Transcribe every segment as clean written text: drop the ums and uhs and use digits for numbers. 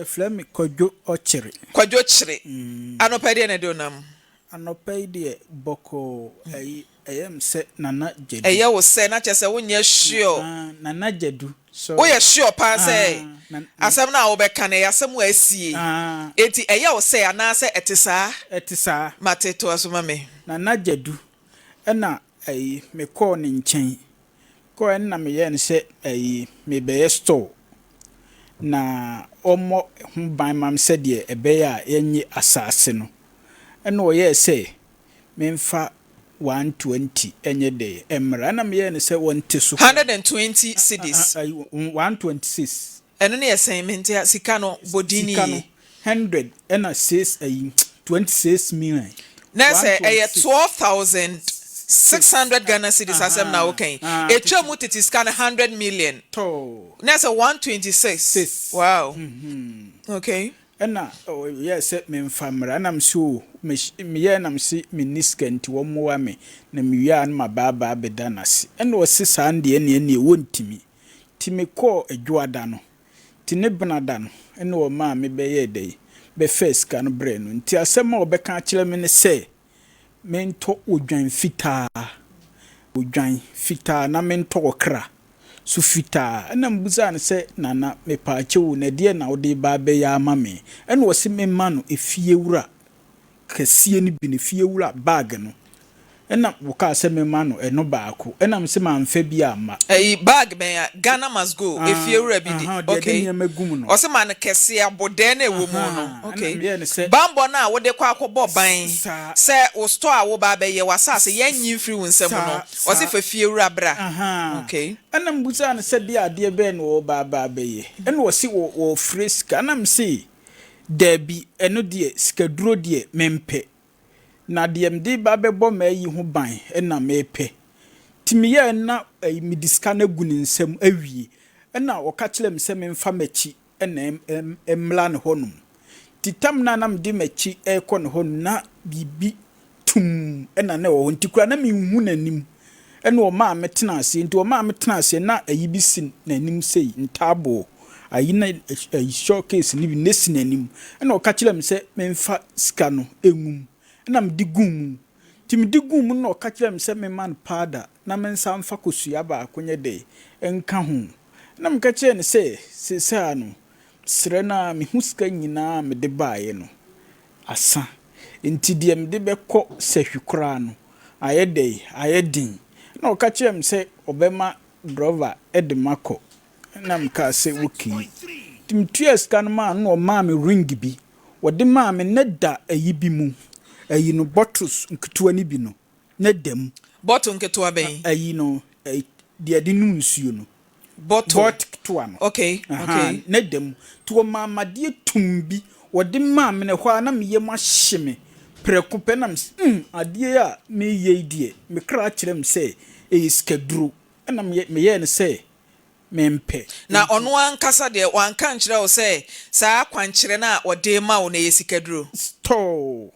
Flemi Kojo Ochiri. Kojo Chiri. Anopede ne donam. Anopede boko ayem se nana jedu. Eya wo se na chese wo nya sure. Nana jedu. So wo ye sure pa say. Asem na wo be kan ya asem wa asie. Enti eya wo se ana se etisa. Etisa. Mateto asoma me. Nana jedu. Ena me call ni nchen. Ko enna me ye ne se me be store. Na omo ban mam se de ebeya yenyi asase no ena oye se memfa 120 enye de emra na me ye ne se wonte so 120 cedis 126 eno ne assignment ya sika no bodini 100 ena 6 26 million na se 12,600 Ghana cedis asem na okay etwa mu titi scan 100 million to na se 126 wow okay ena yes me mfamra na mso me ye na msi miniskant wo mowa me na miya na mababa abeda nase ena o sisa ande ene wontimi timi ko adwoada no tine benada no ena o ma me be ye dey be face kan bre no nti asem a obeka kire me ne se mento odwan fita na mento okra su fita na mbuza ne se nana me paache wo na de na wo de ba be ya ama me ena wo se me ma no efie wura kasie ni bi ne fie wura bag no ena wo ka se me ma no eno baako ena me se ma mfa bi ama bag ben ya Ghana must go efie wura bi di okay o se ma no kese abode na ewo mu no okay bambo na wo de kwa akobo ban se wo store wo ba be ye wasase yanyi free wo nsem no o se fa fie wura bra okay ena mbuza ne se de ade be no wo ba be ye ena wo se wo freska na me se debi eno de sikaduro de mempe na DMD ba bebo ma yi ho ban na mepe timiye na mi diska na gu ni nsem awie na woka kire me se me mfa machi na emla ne honum titam na nam de machi ekọ ne honum na bibi tum na wo ntikura na mi hu nanim na o ma metena ase nti o ma metena ase na ayi bi sin nanim sei ntabo ayi na showcase ni bi nesi nanim na woka kire me se me mfa sika no engum na mdigum timdigum no ka kire me se me man pada na me nsa mfa kosua ba akonye de enka ho na me ka kire ne se ano sire na me huska nyina me de baaye no asa enti de me de bekọ sehwikora no ayedin na o ka kire me se obema driver edemako na me ka se wuki timtues kan ma no o ma me ring bi wode ma me neda ayi bi mu ayi no bottles nketewa ni bi no na dem bottle nketewa ben ayi no de ade nu nsuo no bottle ketewa no okay na dem to mamade tumbi wode ma me ne hɔ na me yem ahye me preko penam ade a me ye die me kra kire me se skaduro na me ye ne se mempe na ono ankasa de wanka nkire wo se saa kwankire na wode ma wo na yesikaduro to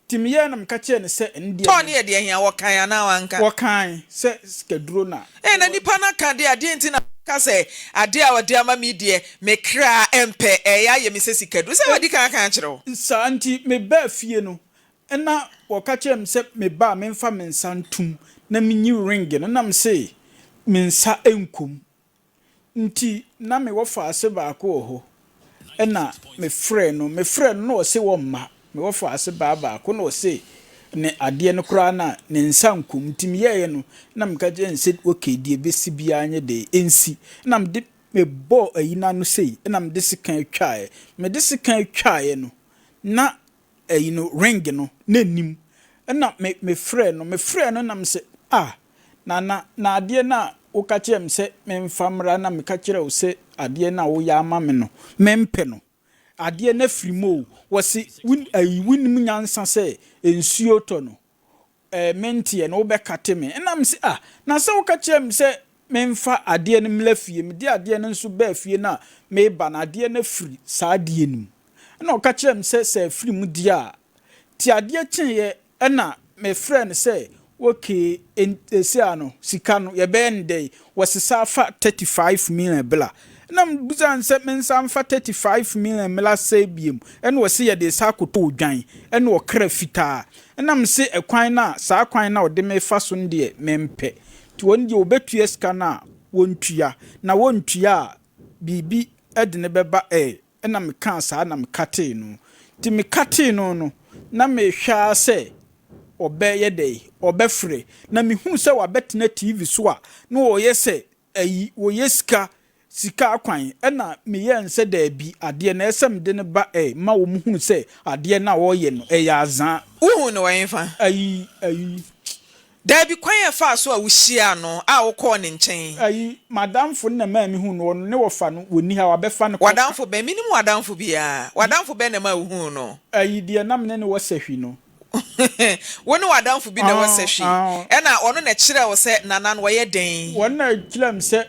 timiye na mkache ne se ndie to ne de hia wokan na wanka wokan se skaduro na na nipa na ka de ade nti na ka se ade a wode ama me de me kra empe ya ye me se sikaduro se wadi kan kan kire wo sa anti me ba fie no na wokache me se me ba me mfa me nsantum na me nyi ring no na me se me nsa enkum nti na me wo fa ase ba ko ho na me frɛ no no se wo ma me wo fa ase ba ko no se ne ade no kra na ne nsa nkum tim yeye no na me ka je nse okedi besi bia anye de ensi na me de me bo ayina no sei na me de sikan twae me de sikan twae no na ayino ring no na nim na me frɛ no na me se na ade na wo ka kire me se me mfamra na me ka kire wo se ade na wo ya ama me no mempe no ade na frimo wo se winim nyansa se ensuo to no mentie no wo be kate me na me se na se wo ka kire me se me mfa ade no mla fie me de ade no nso ba fie na me ba na ade na firi sa ade nim na wo ka kire me se firi mu di a ti ade chenye na me friend se okay ese ano sika no ye be ndey wasisa fa 35 million bla na mbuza nse mensa mfa 35 million mela say biem ene wo se ye de sa koto odwan ene wo kra fitaa na mse ekwan na sa kwan na ode me fa so nde mempe ti won de obetua ska na wontua na wontua bibi ede ne beba na me kan sa na me kate no ti me kate no na me hwa se obe ye dey obe free na me hu se wa betena TV so a na wo ye se wo yeska sika akwan na me ye nse da bi ade na esem de ne ba ma wo mu hu se ade na wo ye no ya azan uhu no wan fa ayi da bi kwan ya fa so a wo hia no a wo ko ne nchen madam fo na ma me hu no ne wo fa no woni ha wa be fa no wadam fo be minimum wadam fo bia wadam fo be na ma hu no de na me ne wo sahwi no woni wadam fo bi na wo sahwi e na ono na kire wo se nana no wo ye den wona kilam se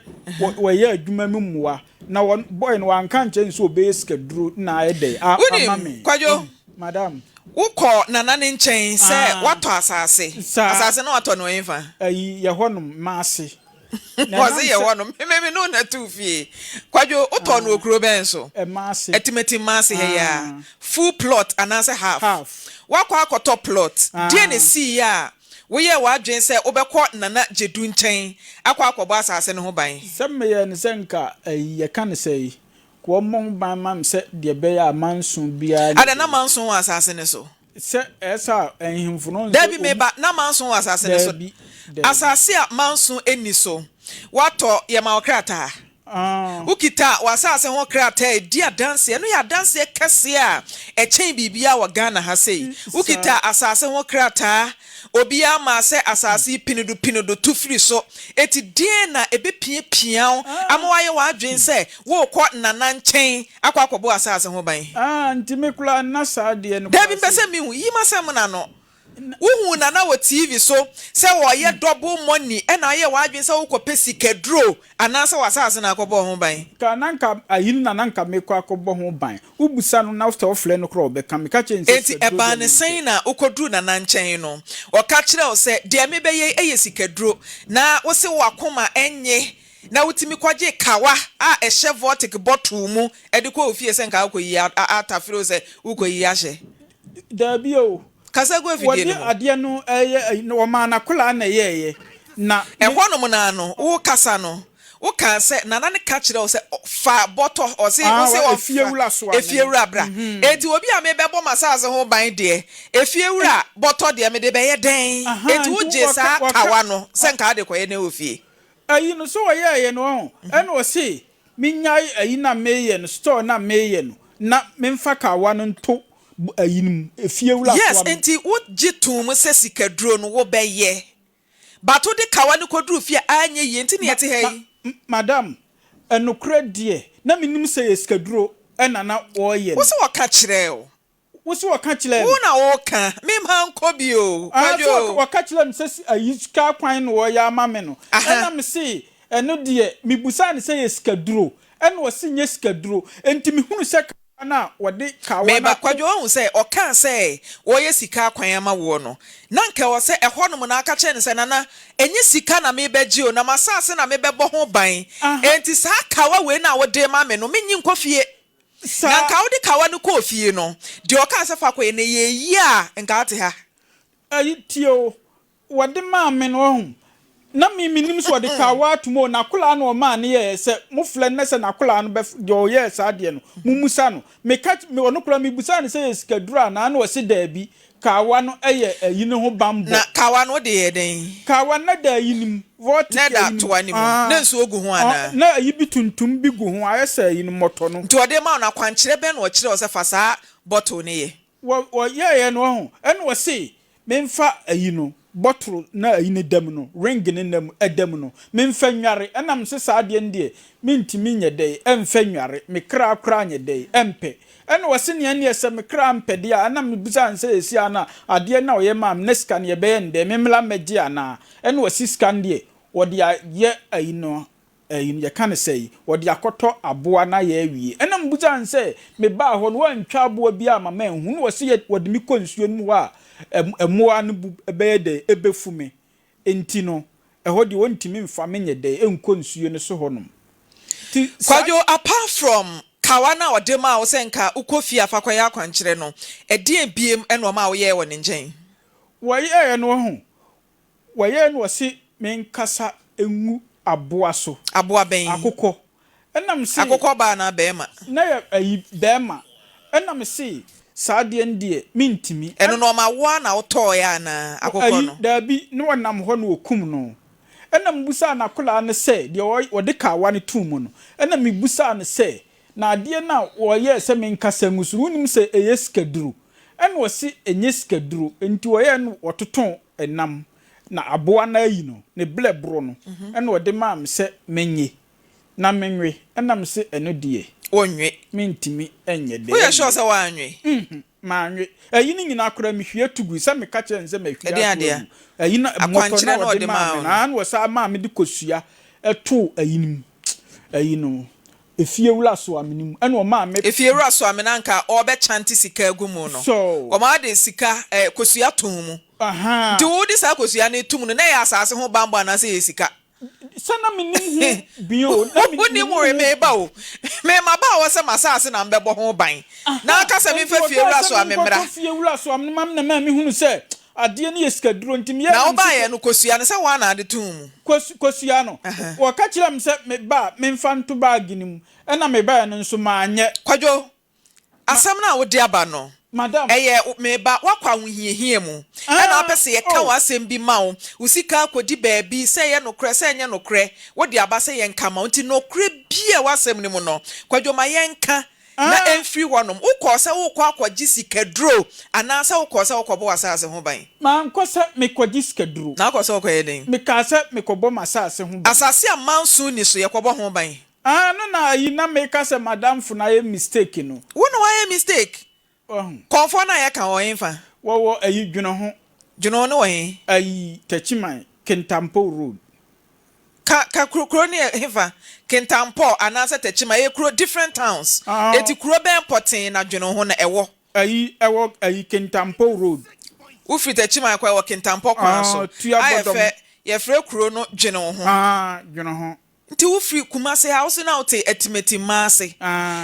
wo ye adwuma mmuwa na won boy no wan kan chen so be ska duro na ye dey amame kwajo madam uko nana ne nchen se wato asase na wato no enfa ye honum maase wazi ye honum me no na tufie kwajo uto no okuro ben so maase etimeti maase he ya full plot anase half wakwa akoto plot die ne si ya wo ye wadwen se obekọ nana jedu nchen akwa akobo asase ne ho ban semme ye ne senka ye kan sei ko mon ban mam se de be ya mansun bia ada na mansun asase ne so se esa ehimfuno da bi meba na mansun asase ne so asase a mansun eni so wato ye ma okrata ukita wasase ho krata di adanse no ya adanse kese a echen bibia wa Ghana ha sei ukita asase ho krata obia ma se asase pinudu tufiri so eti die na ebepie pian amawaye wa adwen se wo kọ nana nchen akwakobo asase ho ban ntimekula na saade no da bi pese mi hu yima sem na no uhu nana wo TV so se wo ye double money e na ye wa adwen se wo kọ pesika dro anase wasase na akobo ho ban ka nanka ayin na nanka mekọ akobo ho ban ubusa no na sto fle no kro be ka me ka chense enti eba ne sen na ukodru nana nchen no o ka kire o se de me be ye eyesika dro na wo se wakoma enye na wutimi kwaje kawa a ehye vortic bottle mu e de ko ofie se nka akoyi atafiro se ukoyi ahye da bio kasago afidie no ade no no ma na kula na ye na ehwonom na no wo kasa no wo kan se nana ne ka kire o se fa bottle o se efiewura bra enti obi a me bebo masase ho ban de efiewura bottle de me de be ye den enti wo je sa kawa no se nka de koye na ofie no so ye no ene o se minyai na meye no store na meye no na memfa kawa no nto efiewura yes enti wo jitum se sikaduro no wo be ye bato de kawa no koduru fie anye ye enti ne yete hei madam enokra die na minim se sikaduro na wo ye wo se waka kire o wo se waka kire wo na wo ka me man ko bi o kwajo waka kire no se ayika kwan no wo ya amame no na me se eno die mibusa ne se sikaduro wo se nye sikaduro enti mi hunu se na wode kawa me ba kwajo hu se o kan se wo ye sika kwan ama wo no na nka wo se ehonum na aka che ne se nana enye sika na me beji o na masase na me bebo ho ban enti sa kawa we na wo de ma me no menyi nkofie na nka wo de kawa no ko fie no de o kan se fa kwa ne ye yi a nka ate ha tio wode ma me no ho na minim so de kawa tumo na kula no ma ne ye se mo fle ne se na kula no be yo ye sa de no mumusa no me ono kula mi busa ne se sikadura na na o se da bi kawa no eye ayi ne ho bambo na kawa no de ye den kawa na da yinim what na da to ani mu na nso ogu ho ana na ayi bi tuntum bi gu ho aye se yin moto no nti ode ma na kwankire be na o kire o se fa sa bottle ne ye wo ye no ho ene wo se memfa ayi no bottle na ayi ne dam no ring ne nam edam no memfa nware enam se saade ndie mintimi nye dei emfa nware me kra akra nye dei empe ene wose ne ane ese me kra mpede a enam bisa nse esi ana ade na oye mam neska ne be nde memla magi ana ene wose scan die wode ye ayi no ayi ye kan sei wode akoto aboa na ye awie enam bisa nse me ba ho no wantwa aboa bi ama ma hu no wose ye wode mi konsuo mu wa emoa no be de ebefume enti no ehodi wontimi mfa menye de enko nsuo ne so honom Kwajo, apart from kawana or dema or senka ukofia fakwaya kwanchire no edie biem eno ma wo ye wo ne nchen waye no ho waye no si menkasa engu aboa so aboa ben akokɔ enam si akokɔ ba na bema na ayi bema enam si saade ndie mintimi eno no ma wo na woto ya na akokɔ no dabi no wonam ho no okum no enam busa na kola ne se de wode ka wa ne tumu no enam busa ne se na ade na woye se menkasa ngusu wonim se eyesikaduru ena wo si enyesikaduru enti woye no wototon enam na aboa na ayi no ne blebro no ena wode maam se menye na menwe ena me se eno die onwe mintimi enye de wo ye sure se wa anwe manwe ayi ni nyina akora mehwie tugu se me ka che nse mehwie ayi na moto na wode maam na wo sa maam de kosua eto ayi no efie wura so aminim ena o maam efie wura so amena nka obe chanti sika agumu no o ma de sika kosua tom mu aha do di sa kosua ne tum no na ya asase ho bambo na se sika sana minim bio na minim mo me ba o me ma ba wo se masase na mbebo ho ban na aka se me fa fie wura so amemra fie wura so amnam na ma me hunu se ade ne yesikaduro ntim ye na oba ye no kosua ne se wa na ade tum kosua no wo ka kira me se me ba me mfa nto bag nim ena me ba no nso ma anye Kwajo asam na wo de aba no madam me ba wakwa wohiehie mu ena opese ye ka wasem bi ma wo usika akodi baabi se ye nokre se enye nokre wo de aba se ye nka ma nti nokre bia wasem ni mu no Kwajo ma ye nka na enfri wonom ukọ se ukọ akwaji sikaduro ana se ukọ se ukọbo wasase ho ban ma nkọ se me kwaji sikaduro na ukọ se ukọ ye den me ka se me kobo masase ho ban asase amansu ni so ye kobo ho ban no na yi na me ka se madam fu na ye mistake no wo no wa ye mistake konfo na ye ka wo yinfa wo ayi dwuno no wo ayi tachiman Kentampo road ka kuro ne hefa Kentampo anasa tachiman ye kuro different towns eti kuro ben potin na dwuno ho na ewo ayi Kentampo road ufri tachiman kwa ewo Kentampo kwa so ayefe ye fre kuro no dwuno ho dwuno ho nti ufri Kumasi house na ote etimeti maase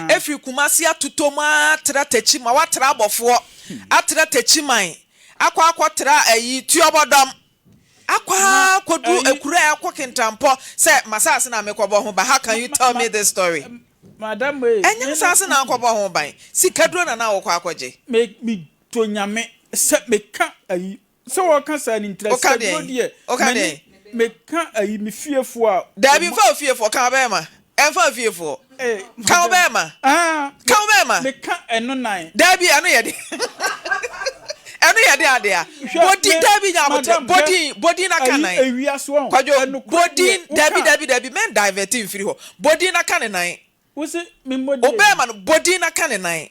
efri Kumasi atutoma atra tachima watra abofo atra tachiman akwa tra ayi tuobodom akwa kodu ekura akwa Kentampo say masase na mekobo ho ba how can you tell me this story madam enya masase na akobo ho ban sikaduro na wokwa akwaje me to nyame se me ka ayi se wo ka sa ni interest okay me ka ayi me fiefo a da bi fa fiefo ka ba ma enfa fiefo ka ba ma ka ba ma me ka eno nan da bi anu ye de anu ye de ade a body da bi nya body na kan nan ewiaso Kwajo body da bi men diverting free ho body na kan nan wo se me body obema no body na kan nan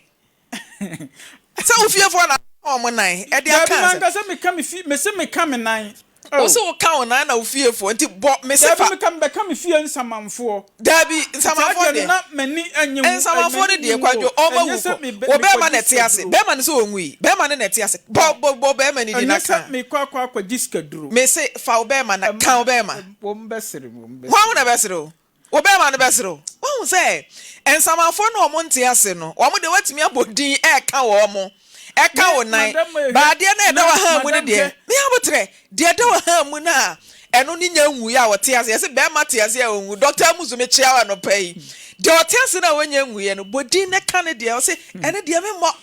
sa wo fiefo na o mo nan e de aka sa me ka me fi me se me ka me nan o se wo ka ona na wo fiefo nti me se fa me ka me fie nsamanfo dabi nsamanfo de na mani anye nsamanfo de Kwajo o ma wo be ma na te ase be ma ne se onwi be ma ne na te ase bo be ma ni di na ka me kwa diskaduro me se fa wo be ma na ka wo be ma wo mbesere wo na besere wo be ma na besere wo se nsamanfo no mo nte ase no wo mo de watimi abodin e ka wo mo eka wonai ba de na eda wa ha mu ne de me abotre de eda wa ha mu na eno ni nya nwu ya wote ase se be ma te ase ya onwu doctor muzu me chia wa no pai de wote ase na wonya nwu ye no bodi ne ka ne de o se ene de me mo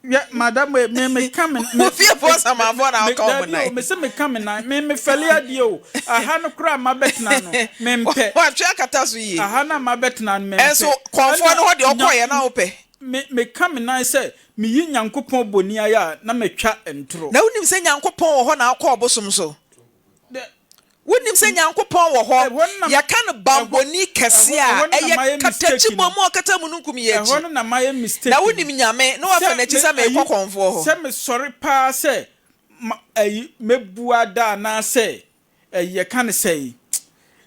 ya madam me come me fie for some for na ka mo nai me se me come na me fele ade o aha no kra ma betna no me mpe wa twa kata so yi aha na ma betna no me mpe enso konfo no ho de okoye na ope me come na say me yi nyankopon boni aya na metwa entro na wonim se nyankopon wo ho na akọ obosom so wonim se nyankopon wo ho ya kan bamboni kese a eye katachi bomo kata mununkum ye ji ehon na my mistake na wonim nyame no wafa na chi se me kokonfo ho se me sorry pa se mebua da na se ye kan say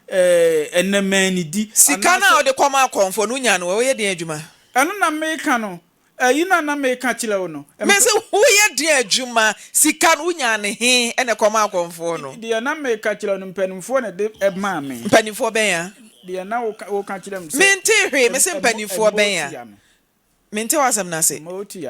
enamani di sika na o de koma akonfo no nya no wo ye den adwuma eno na me ka no yina na me ka chile wo no me se wo ye den adwuma sika no nya ne he ene koma akonfo no de na me ka chile no mpanimfo na de ma me mpanimfo ben ya de na wo ka kire m se mente hwe me se mpanifo ben ya mente wasam na se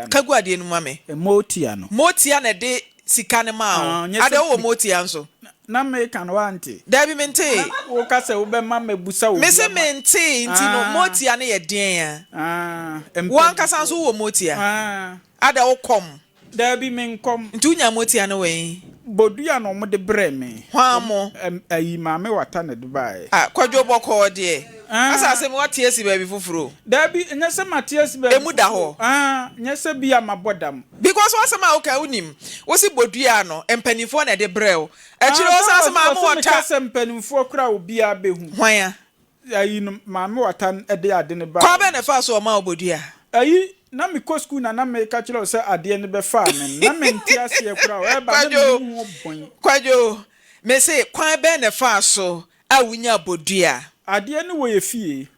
kagu ade nu ma me motia no motia na de sika ne ma o ade wo motia nso na me kan wa anti da bi mente wo ka se wo be ma mebusa wo me se mente nti no motia ne ye den ya wan ka san so wo motia ade wo kom da bi me nkom nti unya motia ne we bodua no mo de bre me hwamo ayi maame wata na dubai kwadwo boko de asa se me wate asi ba bi foforo da bi nya se mate asi ba emu da ho nya se bia mabodam because wasa ma oka unim wo si bodua no empanifo na de brel akire wo sa ma mo wata se empanifo kura obi abehu hwan ayi no maame wata de ade ne ba kwa be na fa so ma obodua ayi na me ko school na me ka kire se ade ne be fa me na me ntiase e kura o ba me ho bon kwadwo me se kwa be na fa so a wunya bodua ade ne wo ye fie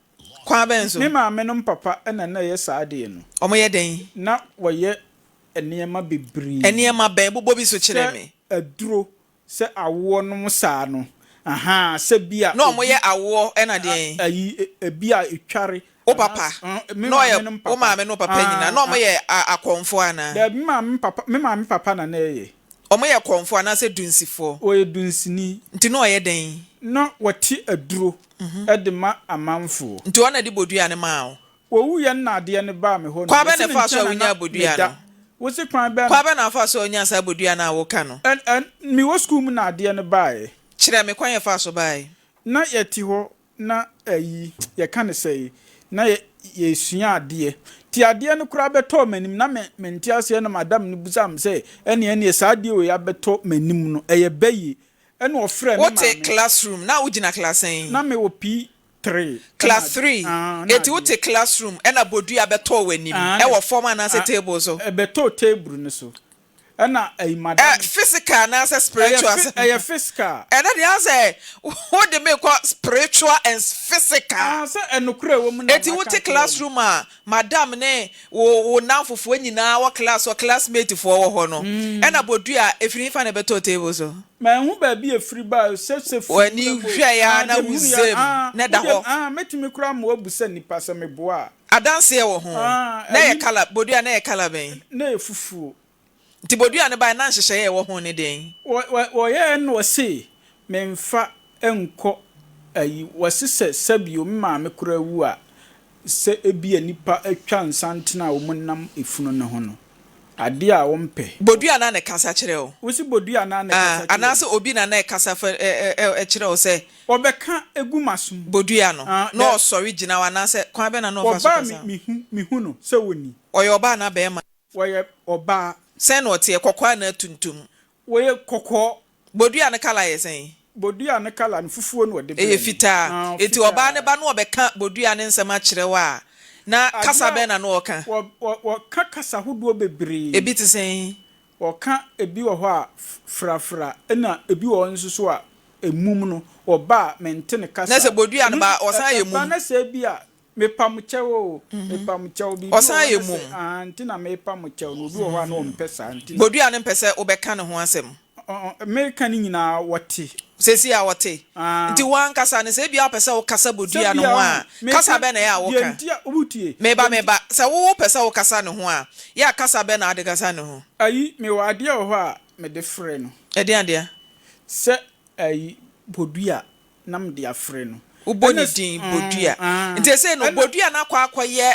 kwa be nso me maame no papa na ye sa ade no omo ye den na wo ye enema bebri enema ben bobo bi so kire me aduro se awo no sa no se bia no omo ye awo na den ayi bia etware o papa no ye o maame no papa nyina no omo ye akonfo ana da me maame papa na ye omo ye konfo ana se dunsifo o ye dunsini nti no ye den no wati aduro de ma amanfo nti ona di bodua ne ma o wo wu ye na ade ne ba me ho no kwa be na fa so onya bodua no wo se kwa be na fa so onya sa bodua na wo ka no mi wo school mu na ade ne ba e kire me kwa ye fa so ba e na ye ti ho na ayi ye ka ne sei na ye sua ade ti ade no kura beto manim na me ntiase na madam ne busam say ene sa ade o ya beto manim no eye bayi ene ofre me what a classroom na ugina class en na me wo P3 class 3 eti what a classroom ena bodua beto wanim e wo form na say table so beto table ne so ena madam physical na say spiritual physical ena dey say what dey make spiritual and physical say enokura wo mu na eti what a classroom madam ne wo nanfofo nyina wo class wo classmate fo wo ho no ena bodua efiri fa na beto table so ma hu ba bi efiri ba se wani hwe ya na wuzem na da ho metimi kura ma wabusa nipa se meboa adanse wo ho na ye kala bodua na ye kala ben na ye fufu ti bodua ne ba na nhyehyɛ ye wo ho ne den wo ye no se memfa enko ayi wasise sabio mma me kura wu a se ebia nipa atwa nsantena wo munam efunu ne ho no ade a wo mpe bodua na ne kasa kyerɛ wo wo si bodua na ne kasa anase obi na kasa fa kyerɛ wo se obeka egu masum bodua no no sorry gina wa na se kwa be na no fa so kasa mihu no se woni oye oba na be ma oye oba sen no te kokwa na tuntum oye kokko bodua ne kala ye sen bodua ne kala ne fufuo no de be e fita eti oba ne ba no obeka bodua ne nsema kyerɛ wa na kasa be na no oka wo kasa hodo bebre ebi te sen oka ebi wo ho a frafra na ebi wo nso so a emum no oba mente ne kasa na se bodua ne ba osan ye mum na se bia mepamchewo bi osan ye mum anti na mepamchewo no bi wo ho a no mpesa anti bodua ne mpese obeka ne ho asem American nyina wote sesi a wote nti wan kasa ne se bia opese wo kasa bodua ne ho a kasa be na ya wo ka meba se wo pese wo kasa ne ho a ya kasa be na ade kasa ne ho ayi me wa ade wo ho a me de frɛ no ade se ayi bodua na me de afrɛ no uboni din bodua nti se no bodua na akwaye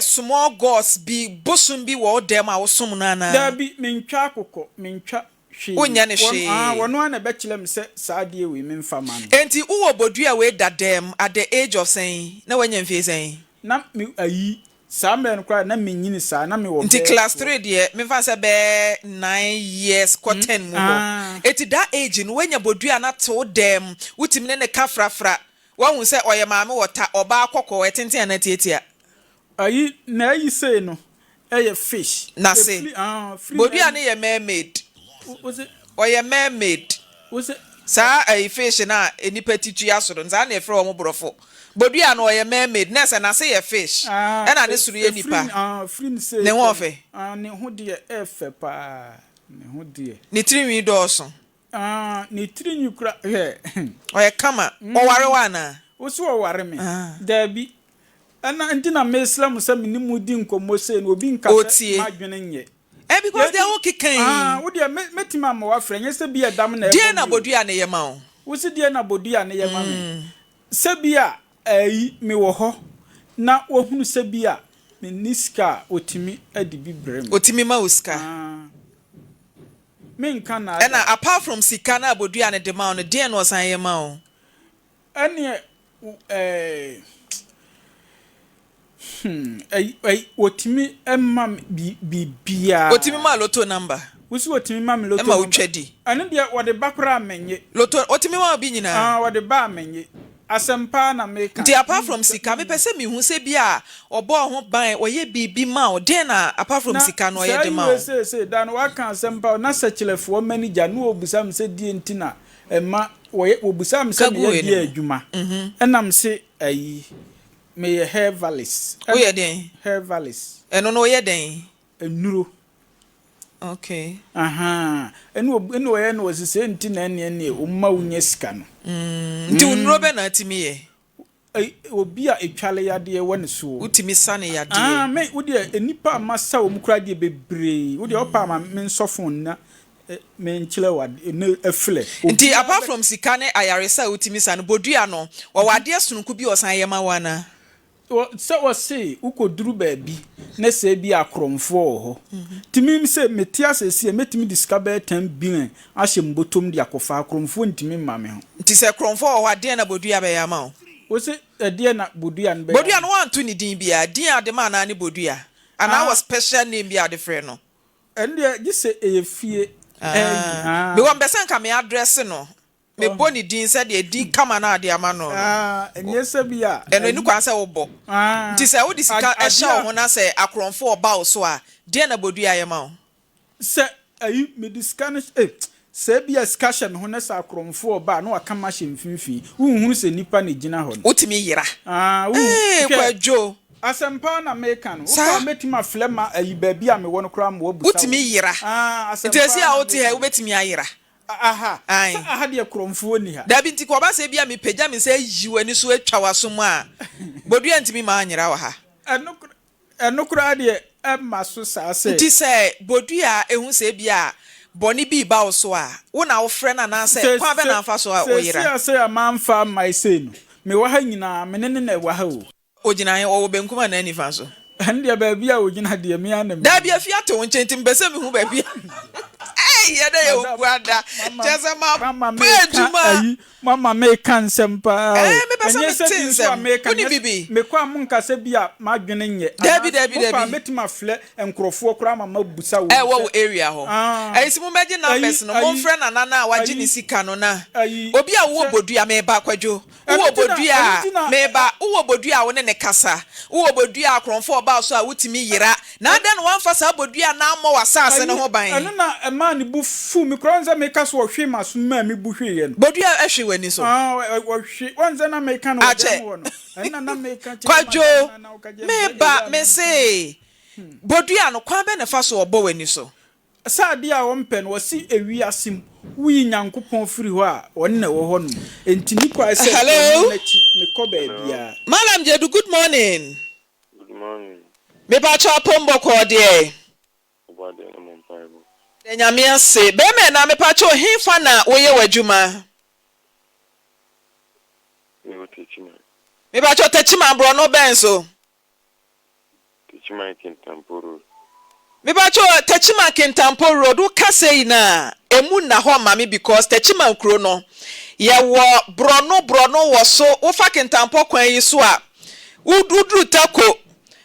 small gods bi bosom bi wo dem a wo som na na da bi mentwa akokɔ mentwa wonya ne hwe wono ana be kyelem se saade we memfa man enti uwo bodua we dadem at the age of saying na wanya mfie saying na me ayi saa mbe no kwa na menyini saa na me wo nti class 3 de memfa se be 9 years ko 10 mu ho enti that age no wanya bodua na to dem wutim ne ka frafra wahun se oye maame wota oba akokɔ etenten na tietia ayi na ayi sei no eye fish na se bodua ne ye mermaid was it oye mermaid was it sa a fish na enipa titu asoro nza na efre omo borofo bodua na oye mermaid na se na se ye fish e na ne suru ye nipa ne ho fe ne ho de efe pa ne ho de ne trinwi do so ne trinwi kura he oye kama o ware wana Uso ware me. Debi. Ana ntina me Islam say me ni mudi nkomo say no obi nka madwene nye. Because they are okay kan. Wo de metima ma wa frɛ nyɛ sɛ bi ɛdam na Die na bodua na ye ma wo. Wo si die na bodua na ye ma me. Sɛ bi a me wɔ hɔ na wo hunu sɛ bi a me niska otimi adi bi brem. Otimi ma uska. Me nka na. And apart from sika na bodua na de ma no die na osan ye ma wo. Ɛne otimi emma bibia. Otimi ma loto number. Wusi otimi ma me loto. Emma utwedi. Ane dia wode bakra amenye. Loto otimi ma obi nyina. Wode ba amenye. Asempa na make. Ndi apart from sika me pese me hu se bia obo ho ban oye bibi ma o den na apart from sika no oye de ma o. Say dan wa kan asempa na sechilefo manager no obusam se die ntina emma obusam se me die adwuma. Enam se ayi me hair valleys. Oye den. Hair valleys. Eno no oye den. Enuro. Okay. Enu oye no osise ntina ene umma unye sika no. Nti unro be na timi ye. Obi a etwale yade won so. Utimi sane yade. Me wo de enipa amasa wo mukra de bebre. Wo de opa ma me nsofo na me nchile wade ne afle. Nti apart from sika ne ayaresa utimi sane bodua no wo wade sununku bi osan ye ma wana. So say ukoduru baabi na se bi akromfo ho timim se metia sese metimi discover 10 billion ahye mbotom de akofa akromfo ntimi mame ho nti se kromfo ho ade na bodua be ya ma ho wo se ade na bodua no be bodua no wanto ni din bia din ade ma na ne bodua and our special name bia ade frɛ no ende gise eyefie me won be sanka me address no me boni din se de din kama na ade ama no enye se bia eno ni kwan se wo bo nti se wo di sika ehya ho na se akromfo oba wo so a de na bodua ye ma wo se ayi me discount se bia skasha me ho na sa akromfo oba na waka ma hye mfimfi wo se nipa ne gina ho utimi yira kwadwo asempa na meka no wo metima flema ayi baabi a me won kra ma wo busa utimi yira asempa nti se a oti ha wo betimi ayira aha de kromfo ni ha da bi nti ko ba se bia me pagya me se yiwani so atwa waso mu a bodua ntimi ma anyira wa ha enokura de emma so sa se nti se bodua ehun se bia boni bi ba wo so a wo na wo frɛ na na se kwa be na afa so a oyira se amanfa mai se no me wa ha nyina me ne na wa ha o gina he wo benkuma na anifa so ande ba bia o gina de me ana da bia fi ato nchenti mbese me hu ba bia yada ye obuada chese ma pejuma mama me kan sempa me pesa me tinsem kuni bibi me kwa mun kase bia ma dwene nye dabi pa metima fle enkrofo kra mama busa wo wo area ho si mo meje numbers no mo frɛ na na waji ni sika no na obi a wo bodua me ba kwadwo wo bodua me ba wo bodua wo ne kasa wo bodua akromfo ba so a wutimi yira na adan wan fa sa bodua na amɔ wasase ne ho ban eno na ma ni bu fu mi kronza me kaso wo hwe maso ma mi bu hwe ye no bodua ehwe wani so wo hwe wanza na me kan wo dem no ena na me kan kwadwo me ba me say bodua no kwa be ne fa so obo wani so saade a wo mpen wo si ewi asim wi nyankopon firi ho a won na wo ho no enti ni kwa se me ko ba bia Malam Jedu, good morning. Good morning. Me ba cha pombo ko de nyame ase be me na me pa cho hinfa na wo ye wadwuma me ba cho techima bro no ben so techima kintamporo me ba cho techima kintamporo do kase na emu na ho ma me because techima nkro no ye wo brono wo so wo fa kintampo kwan yi so a udru tako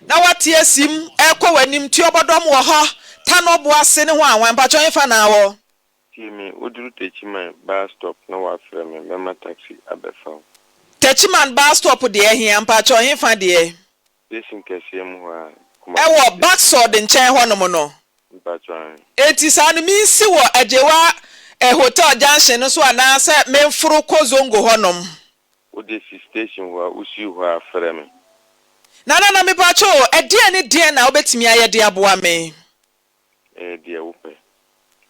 na wate asim ekọ wanim ti obodom wo ho tanobo ase ne ho anwan pa cho hinfa na wo me udru techima bus stop na wa frɛ me mema taxi abefa Techiman bus stop de ehia mpa cho hinfa de station kese mu ha ewo backside nchen ho no mo no mpa cho an eti sa no mi si wo ajewa hotel junction no so ana se memfuru kozongo ho nom wo de station wa usi ho afrɛ me na me pa cho ede ne de na obetimi ayede aboa me de wo pe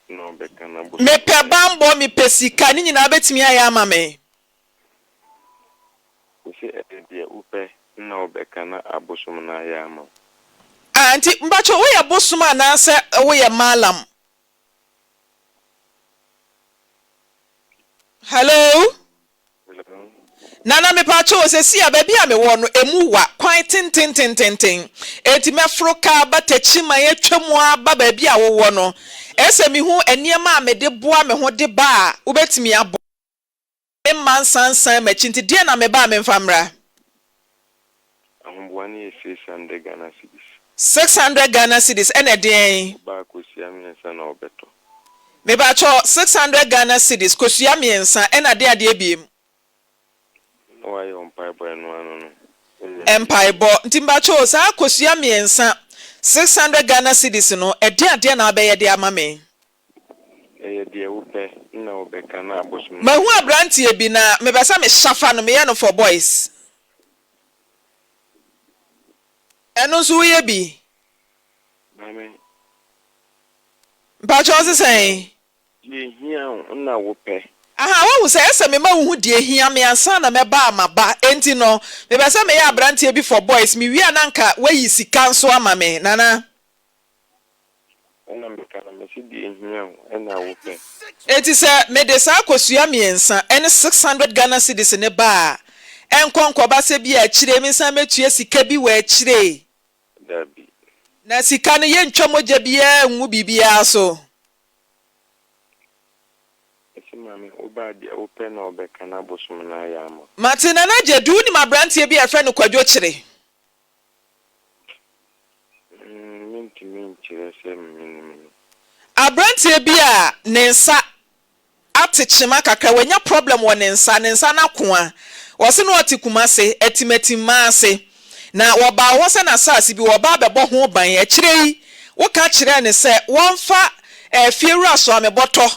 no be kana bo me pe bambo me pesika ni nyina obetimi ayama me na obeka na abosom na ya ama. Anti mbacho we ya bosuma na se we ya malam. Hello? Nana me pacho se si ababi a me wo no emuwa kwan tin. Enti me froka batechi ma ye twemu aba babi a wo no. Ese mi hu eniema a me de boa me ho de ba wo betimi abo. E man sansan ma chinti de na me ba me mfamra. Ahumbuani 600 Ghana cedis. 600 Ghana cedis ene den. Ba kosia miensa na obeto. Me pacho 600 Ghana cedis kosia miensa ena de ade ebiem. Why empire boy no. Empire boy ntimbacho sa kosua miensa 600 Ghana cedis no ade na abeye de ama me. De upe na obeka na abosom. Ma hu abrantie bi na me besa me shafa no me ye no for boys. Eno so ye bi. Mame. Mpacho se sen. Ye hia na wope. Aha, wo say ese me ma hu de hia me ansa na me ba amaba enti no me be say me ya abrantie bi for boys me wi ananka wayi sika nso ama me nana na me kana me si de hia na wope enti say me de sa kosua miensa ene 600 Ghana cedis ne ba enkonko ba se bi a kire me san metue sika bi wa kire dabi na sika no ye ntwamoja bia nwu bibia so mami oba dia open na obeka na abosom na ya ama. Martina na jedu ni mabrantie bi afre no kwadwo kire. Minti kire se minimum. Abrantie bi a ne nsa atechema kakra wanya problem wo ne nsa na koa. Wo se no otikumase etimatima ase. Na wo ba wo se na sase bi wo ba bebo ho ban e kire yi. Wo ka kire ne se wonfa fiewura so ameboto.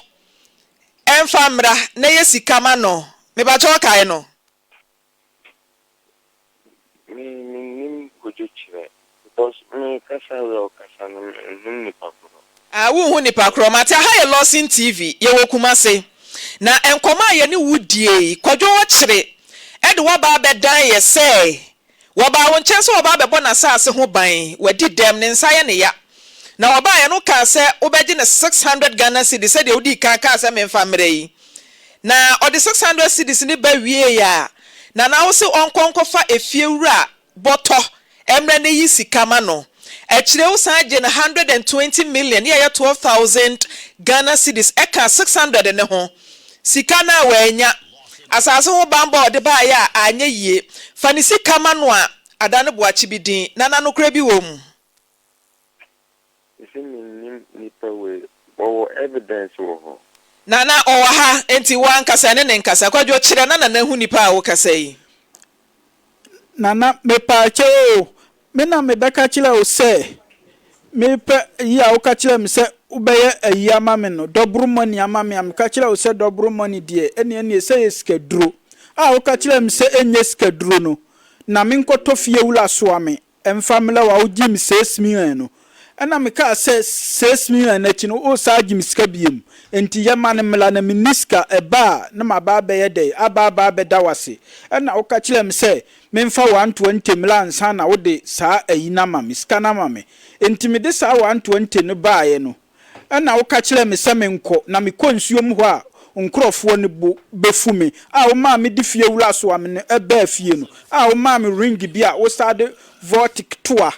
Enfamra na yesika ma no me ba cho kai no nim kojo chire because me kasa we kasa no ni pakro wo hu ni pakro mate ha ye Lawson TV ye wokumase na enkoma ye ni wudie kwadwo wo kire e de wo ba bedan ye se wo ba won kyense wo ba bebo na sase ho ban wadi dem ne nsa ye ne ya na oba ye no ka se obeji ne 600 Ghana cedis se de odi ka se me famre yi na odi 600 cedis ni ba wie ya na wo se onkonko fa efiewura boto emre ne yi sika ma no e kire wo san je 120 million ye 12,000 Ghana cedis e ka 600 ne ho sika na wa nya asase ho bamba odi ba ya anya yie fa ni sika ma no a adane boachi bi din na no kra bi wo mu evidence wo nana owa ha enti wan kasa ne nkasa kwadwo kire na hu nipa a wo kasa yi nana me paache o me na me beka kire o se me pe yi a wo ka kire me se ubeye ayi ama me no dobru money ama me am ka kire o se dobru money die ene se yesikaduro a wo ka kire me se enye sikaduro no na me nkoto fie wula so ame emfamila wa wo gi me 6 million no ana me ka se 6 million na chi no o sa gi me sika biem enti ye ma ne mla na miniska eba na ma ba be ye dey aba be dawase ana wo ka kire me se me mfa 120 mla nsa na wo de sa ayi na ma me sika na ma me enti me de sa 120 no ba ye no ana wo ka kire me se me nko na me konsuom ho a nkrofo ne befu me a wo ma me di fie wura so am ne eba fie no a wo ma me ring bi a wo sa de vortic toa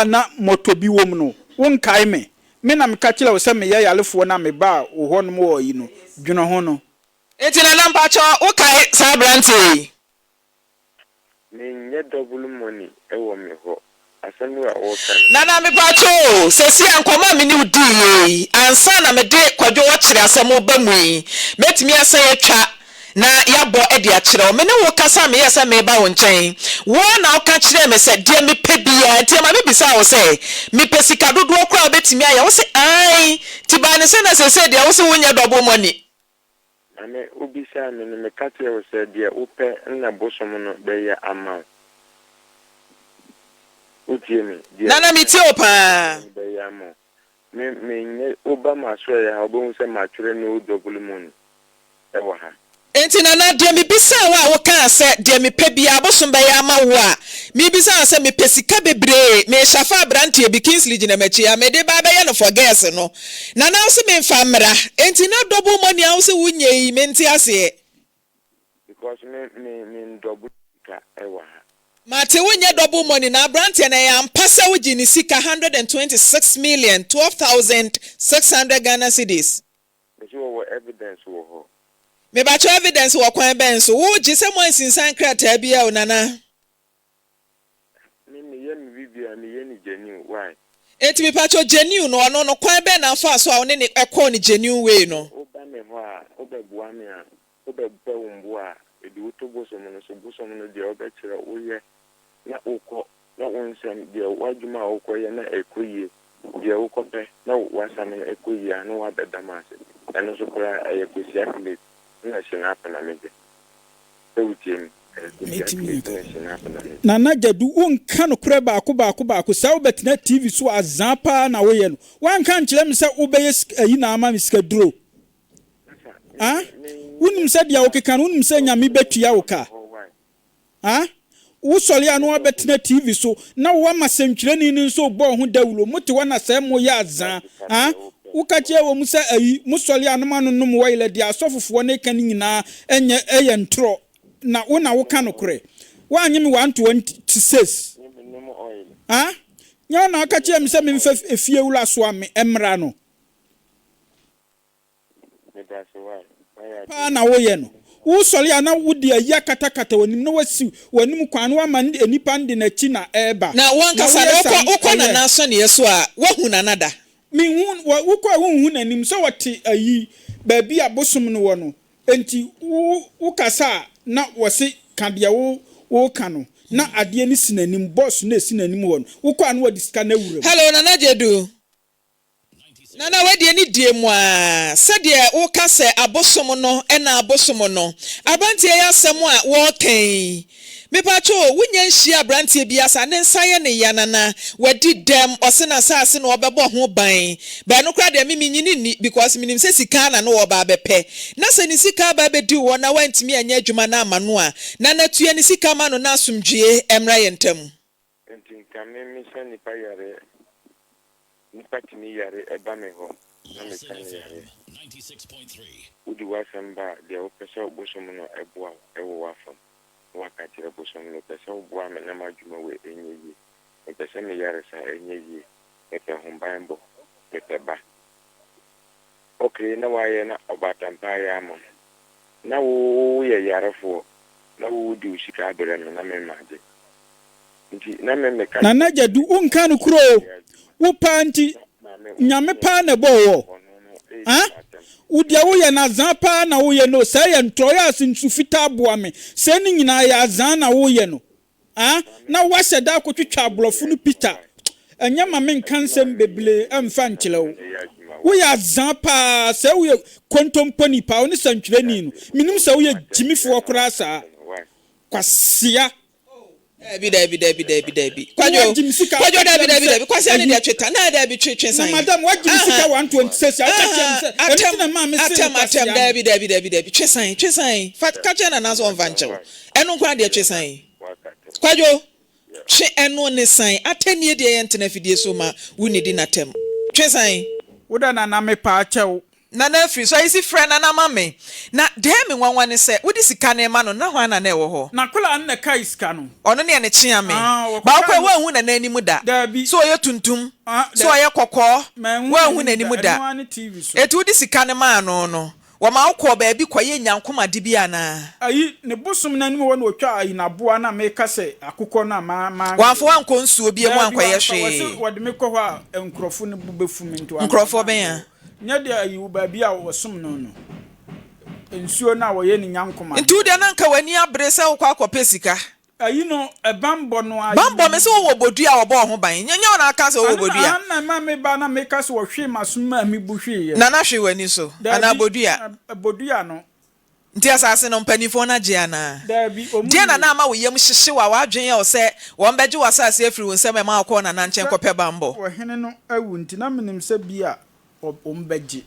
na moto bi wom no won kai me na me ka kire wo se me ye yalefo na me ba wo honom wo yi no dwuno ho no enti na lampa cho wo kai sa branti me nye double money e wo me ho asemu a wo kan nana me pa cho se si ankoma me ni udi yi ansa na me de kwadwo wo kire asemu ba mu yi metimi asa ye twa na yabo edi a kire o me ne wo kasa me yesa me ba wo nchen wo na wo ka kire me se de me pe bia enti ma me bisa wo se me pe sika dodo okra obetimi aya wo se ai ti ba ne se na se de wo se wo nya double money ame ubisa me ka kire wo se de wo pe na bosom no be ya ama utie nana mi ti opa be ya ama me nye obama so ya obo se ma twere no double money e wo ha enti na de me bisa wa wo kan se de me pe bia bosom be ya ma wo a me bisa se me pesika bebre me shafa brantie bi Kingsley gina machi ya me de ba be ye no for girls no na na se me famra enti na double money a wo se wunye me nti ase because me double ka ewa Mate wunye double money na brantie na ya mpasa wo gini sika 126 million 12,600 Ghana cedis me wo evidence wo ho me ba cho evidence wo kwan ben so wo gi se mo sinsan krata bia o nana me ye me bibia me ye ni genuine why enti me pa cho genuine no ono no kwan ben na fa so a one ne ekọ ni genuine way no o ba me ho a o be bua me a o be be wo a edi wo to bosom no de o be kire wo ye na ukọ na wonsem de wadwuma ukọ ye na ekoyie de ukọ pe na wasam ekoyie anu wa bedamase eno so kura ayekosi akle na shina na meje ewutim na jadu unka no kure baako sa obetina TV so azapa na woye no wanka nkyere me se obeye ayi na ama miska duro unim se dia okeka no unim se nyame betua wo ka wo sori anu abetina TV so na wo amasenkyere ni nso bo ho dawulo muti wana se mo ya azan wo ka che wo mu se ayi mu sori anu manu num wo ile dia asofofo na eka ni nyina enye eye ntro na wo na wo ka no kure wa anyim 126 nya na ka che me se me mfa efie wula so ame emra no pa na wo ye no wo sori ana wo dia ya katakata wonim na wasi wonim kwan wa man enipa ndi na chi na eba na wankasa ukọ na na so ne yeso a wahu na nada mi hu ukọ hu nanim so wati ayi ba bi abosom no wo no enti wo kasa na wose kadea wo ka no na ade ni sinanim boss na sinanim wo no ukọ anu wadi ska na wura hello nana jedu nana wedi ni die mu a sede wo ka se abosom no na abosom no abantie ya asem a wo kan me pacho wunya nhia abrantie bia sa ne nsaye ne yanana wadi dem osena saase no obebo ho ban ba no kra de me nyini ni because minim se sika na no oba bepe na se ni sika ba bedi wo na wantimi anya adwuma na amano a na natue ni sika ma no na asomdwie emra yentam entinka me se ni pa yare ni patini yare eba me ho na me kan yare 96.3 udi wasamba de opesa obosom no eboa ewo wafam wakati bosom no pesa oboa me na madwuma we enyeyi e pesa me yare sa enyeyi e pe humbambo e pe ba okay na waye na obatampa ya mo na wo ye yarefo na wo di usika abere no na me maje nti na me ka na najadu unka no kuro wo panti nyame pa na bowo udia wo ye na zan pa na wo ye no se ye ntro ya sinsu fita aboa me se ni nyina ya zan na wo ye no na wa seda akotwitwa ablofo no Peter anya ma men kansem beble amfa nkyele wo ya zan pa se wo ye kontomponi pa oni santwere ni no minim se wo ye jimifo okra sa kwasia David. Kwajo David. Kwasi ani dia tweta na David twetwe san. Madam, what give sika 126? Atem David. Twe san. Fat kache na nazo onvanche. Eno kwa dia twe san. Kwajo. Twe eno ne san. Atenie dia yentena fidie so ma wuni di na tem. Twe san. Woda na me pa achewo. Na free so isi friend na mama na dem nwanwa ne se wodi sika na ma no na hwan na ewo ho na kula na kai sika no ono ne chia me ba kwa wanhu na nanim da so oye tuntum so oye kokko wanhu na nanim da etu wodi sika ne ma no wo ma ukọ ba bi kwaye nyankoma de bia na ayi ne bosom na nim wo na otwa ayi na boa na me ka se akukọ na ma wanfo wanko nsuo bia mu ankwaye hwe wo de me kọ ho a enkrofo ne bubefu me nto enkrofo ben ya nya de ayi wo ba bia wo som no ensuo na wo ye ni nyankoma ntu de na nka wani abrese wo kwa akopesika ayi no ebambo no ayi bambo me se wo bodua wo bo ho ban nya na aka se wo bodua na ma me ba na me ka se wo hwe masoma mi bu hwe ye na hwe wani so ana bodua no nti asase no mpanifo na je ana de na ama wo yem hyehye wa wadwen ye o se wo mbeje wasase afiri wo nsem ma akọ na nche nkọpe bambo wo hene no awu nti na menim se bia ombeje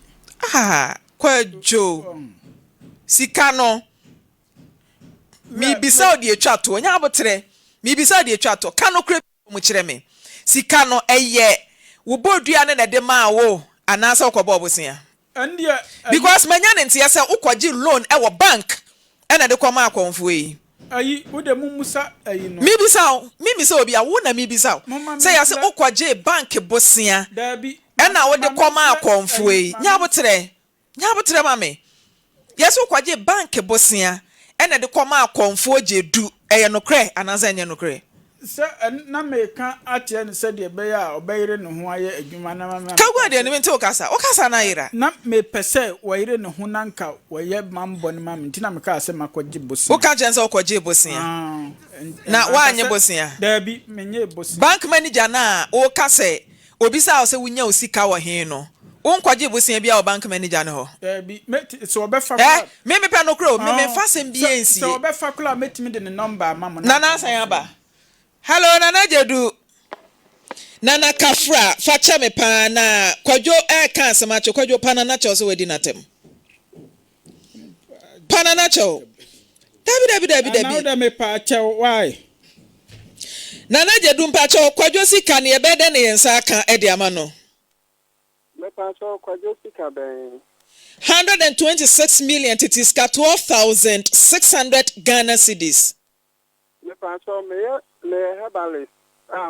kwajo sika no mi bisa odi etwa to nya abotre mi bisa odi etwa to ka no kure mu kire me sika no eye wo bodua ne de ma wo anasa ukobo obosia because manya ne ntia se ukoji loan e wo bank e na de koma akonfo yi ayi wo de mumusa ayi no mi bisa obi a wo na mi bisa say ya se ukoji bank bosia dabi e na wo de koma akonfo yi nya abotre mame yes ukoji bank bosia e na de koma akonfo jedu eye no kre anasa enye no kre se na meka atie ne se de be ya obeyire ne ho aye adwuma na mama kagwa de ne mente okasa na yira na me pese wayire ne ho nanka waye mambo ne mam ntina meka ase makoje bosi oka jense okoje bosi na wanye bosi dabi menye bosi bank manager na okase obisa o se wunya osika wo he no onkwaje bosi bia o bank manager ne ho dabi so obefa kula me pe no kro me fa sem bia ensi so obefa kula metimi de ne number mam na san aba. Hello, Nana Jedu. Nana Kafra, facha me pa na kwajo kansa macho kwajo panana cho so wedi natem. Panana cho. Dabi. Now da me pa cha why? Nana Jedu mpa cho kwajo sika ne ebede ne yensa aka ede amano. Me pa cho kwajo sika ben 126 million titiska 12,600 Ghana cedis. Me pa cho me herbali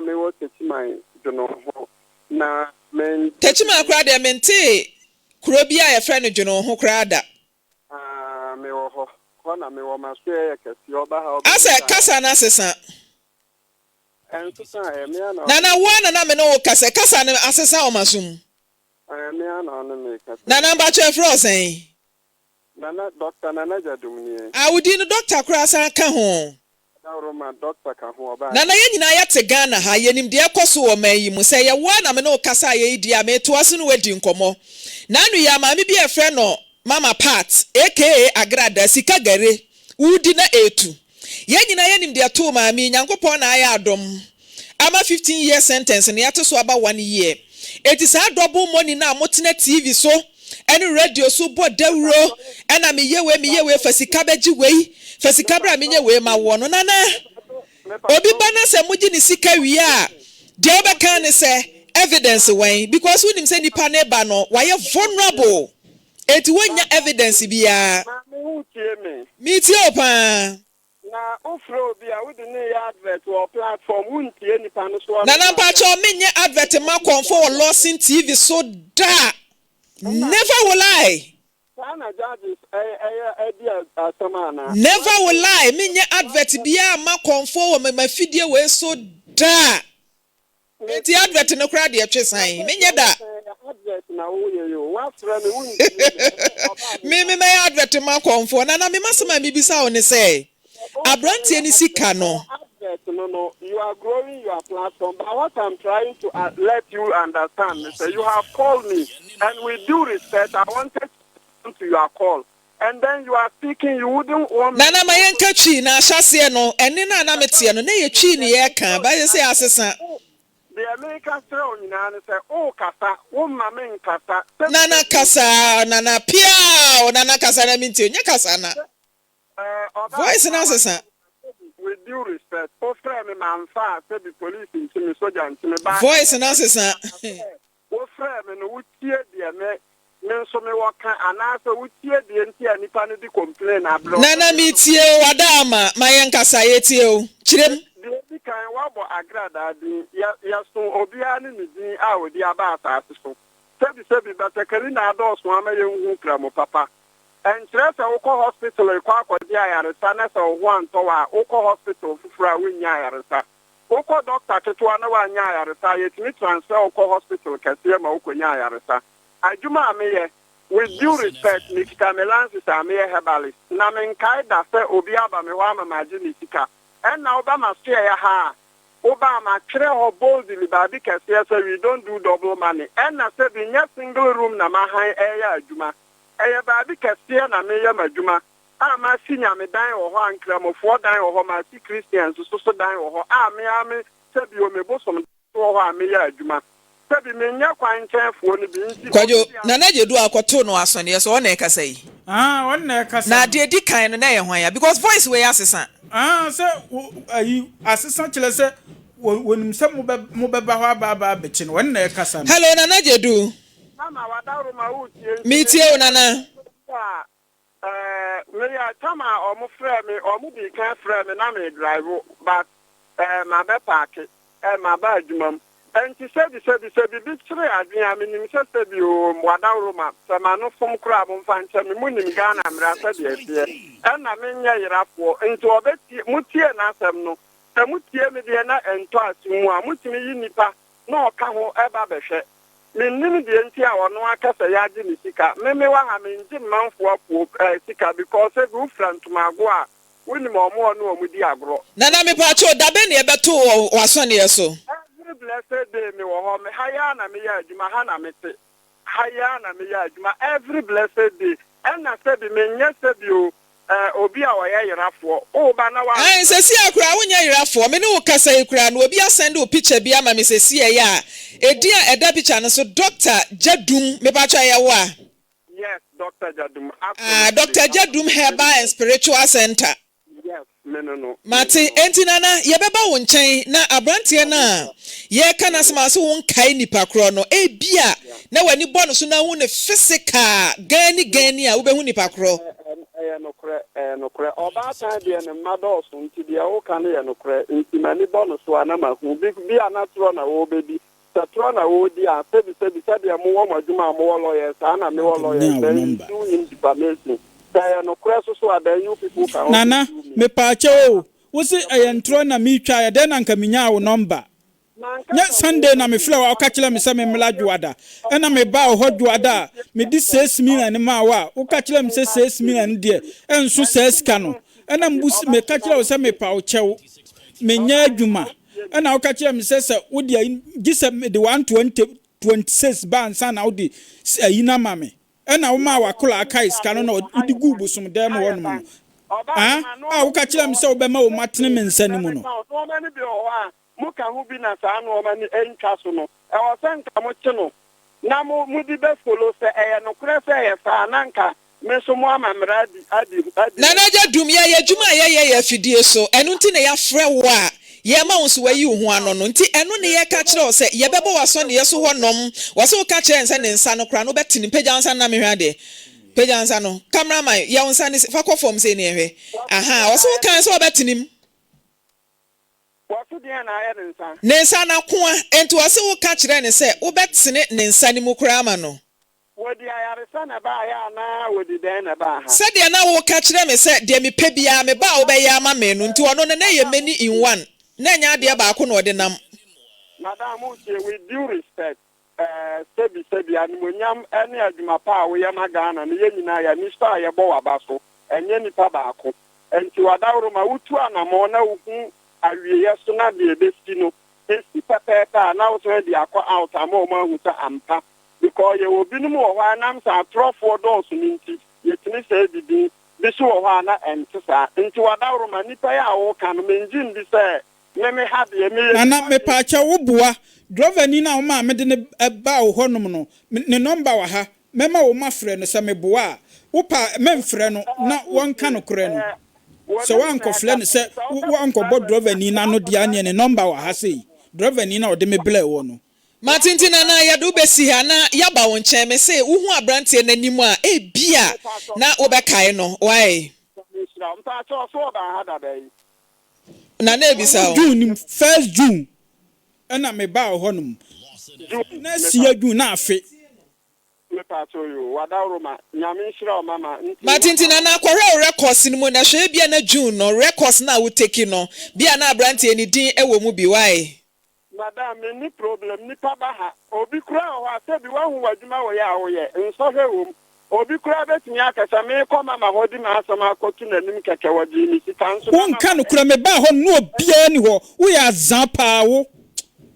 me wo teachman jono ho na men teachman akra de mente kuro bia ye friend jono ho kra da me wo ho na me wo ma so ye kesi oba ha asa kasa na asesa en so me na wana na me no kasa na asesa o masum me ana no me kasa na ba che frozen na doctor na jadum ni awudi no doctor kra sa ka ho na ye nyina ya te Ghana ha yenim de ekoso wo mayi mu se ye wa na me no kasa ye idi a me to aso no wadi nkomo na anu ya maame bi e fre no mama part aka agrada sika gare udi na etu ye nyina yenim de to maame nyankopon na aya adom ama 15 year sentence na yato so aba 1 year eti sa double money na motena TV so ene radio so bo dawro ena me yewe fasika beji wei fasika bra me yewe ma wo no nana obi bana se muji ni sika wi a de obeka ne se evidence wen because when him say nipa na ba no why vulnerable eti wonya evidence bia me ti opa na ofro bia we dey near advert or platform wuntie nipa no so na pa cho menye advert ma konfo or Lawson TV so da never will I. Never will I. Minye advert biya ma konfo me ma fidie we so da. Eti advert no kra de etwe san. Minye da. Advert na wo ye yo. Wa fra me wun. Me advert ma konfo na me masema me bisa o ne say. Abrantie ni sika no. No, you are growing your platform, but what I'm trying to let you understand is that you have called me, and with due respect, I wanted to listen to your call, and then you are speaking, you wouldn't want Nana mayenka chi na asase no, eni na na metie no, na ye chi ni ye kan, ba ye say asesa. The American say on na say, oh kasa, oh mama kasa. Nana kasa, nana pia, nana kasa na minti, nya kasa na. Voice na asesa. With due respect, for friend me man fa say the police in me soldier in me back. Voice na sesa. For friend me no wutie de me so me waka anase wutie de ntia nipa no di complain abro. Nana mi tie wadama mayenkasa ye tie o. Chirem. The kan wabo agrada di ya so obia ni mi din a odi aba asase so. Sebi batakari na ados mo amaye hu kra mo papa. And stress a woko hospital kwa akodi ayaresa na se wo anto wa woko hospital fufura wenya ayaresa woko doctor ketewa na wa nya ayaresa yetimi transfer woko hospital kase ma woko nya ayaresa adwuma ameye with due respect ni kita melansis ameye herbalist na men kai da se obi aba me wa ma maji ni sika en na oba ma share ya ha oba ma kire ho boldly ba bi kase say we don't do double money en na se bi nya single room na ma han eya adwuma eye ba bi kase na me ya madwuma ama sinya me dan wo ho ankramofo dan wo ho ma si Christians so dan wo ho ame se bi o me bosom wo ho ame ya adwuma Sabi menya kwanchen fo no bi nti. Kwajo na je do akoto no asone so na ekasa yi. One na ekasa. Na de di kan no na ye hwan ya because voice we asesa. Say ayi asesa kile say wonim say mo beba ho aba bechi no one na ekasa. Hello na je do. Mama wadaro ma utie. Me tie o nana. Me ya tama omo frɛ me omo bi kan frɛ me na me drive but ma be park ma ba adwumam. Enti sebi bi kire adwea me nim sebi o wadaro ma se ma no fom kra bo mfa nche me munim Ghana mra sebi afie. Na me nya yerafo enti obeti mutie na asem no. Se mutie me de na ento asimu a mutimi yi nipa na oka ho eba behwe. Menim de enti a ono akasa ya agi ni sika meme wa ha me nji manfo apo sika because e go front mago a woni mo mo no omudi agro nana me pa cho da be ne beto wasone yeso every blessed day me wo ho me haya na me ya adwuma ha na me te haya na me ya adwuma every blessed day na se bi menye se bi o obi a wa yerafo o ba na wa se si akura wonya yerafo me ne wo kasa ekura no obi asend o picture bi ama me se si ya edia eda picture no so Dr. Jadum me ba cha ya wa yes Dr. Jadum Dr. Jadum Herbal and Spiritual Center yes no Mate enti nana ye beba wo nchen na abrantie na ye kana sema so won kai nipa kro no e bia na wani bɔ no so na hu ne physical gani a wo be hu nipa kro nokre oba tan de ne mado so nti de wo kan ye nokre nti mani bɔ no so ana ma hu bi anatro na wo be bi satro na wo di a sebi de mo wo madwuma mo wo lawyer sa na me wo lawyer then do in defamation nokre so adan you people can nana me pa che o wo se ayentro na mi twa ya den anka minya wo number nya Sunday na me flower o ka kile me se me mla dwoada na me ba o hodwoada me di 6 million ma wa o ka kile me se 6 million de enso 6 ka no na mbusi me ka kile o se me pa o chew me nya adwuma na o ka kile me se wo de gise me de 126 ban sa na wo de ayina ma me na wo ma wa kola aka iska no na wo di gubu sum dem wo no wo ka kile me se wo be ma wo matene me nsani mu no muka hu bi na saa no ma ni entwa so no e wo se nka mo che no na mo di be follow se e no kure se e fa na nka me so mo amamra adi na ja dum ye juma ye fidie so enu nti na ya frɛ wo a ye ma wo so wayi hu ano no nti enu ne ye ka kire wo se ye bebo waso ne ye so honom wo se wo ka kire nsa ne nsa no kra no betini pagya nsa na me hwa de pagya nsa no cameraman ye wo nsa ne fa kɔ form se ne hwe wo se wo kan se wo betini wasu dia na aye nsa nensa na ko enti wo se wo ka kire ne se wo betene nensa ne mu kra ma no wodi ayaresa na ba ya na wodi den na ba ha se de na wo ka kire me se de me pebia me ba wo be ya ma me no nti ono ne ye many in one na nya de ba ko no de nam madam with due respect sebi animonyam ene adwuma pa wo ya magana ne ye nyina ya ni star ye bo waba so enye nipa ba ko enti wadawro ma wutu anamo na wuku awie so na de bestino esi pepepa na wo so de akọ out ama ma huta ampa because ye obi no mo wa nam sa trofo dos ninti yetini se bibi bi so wa na entisa enti wadawro ma nipa ya wo kan menjin bi se me ha de me nana me pa cha wo boa driver ni na wo ma me de ne ba wo honom no ne number wa ha mema wo ma frɛ no se me boa wo pa memfrɛ no na wonka no korɛ no so wan ko fle ne se wan ko bo driver ni na no dia ne number wa ha sei driver ni na o de me ble wo no matinti na ya do besi ha na ya ba won chen me se wo hu abrante nanim a e bia na wo be kai no why na na ebisa o June 1st June na me ba ho nom na sia June na afi matinti na akwara records ni mo na hwe bia na June no records na wo take no bia na abrante ni din ewo mu bi why madam any problem ni pa ba ha obi kura ho asebi wa hu wadwuma wo ya wo ye nso hwe wo obi kura betimi akasa me ko mama hodi ma asama akotu nanim keke wadi ni sika nso won ka no kura me ba ho no bia ni ho wo ya azan pa wo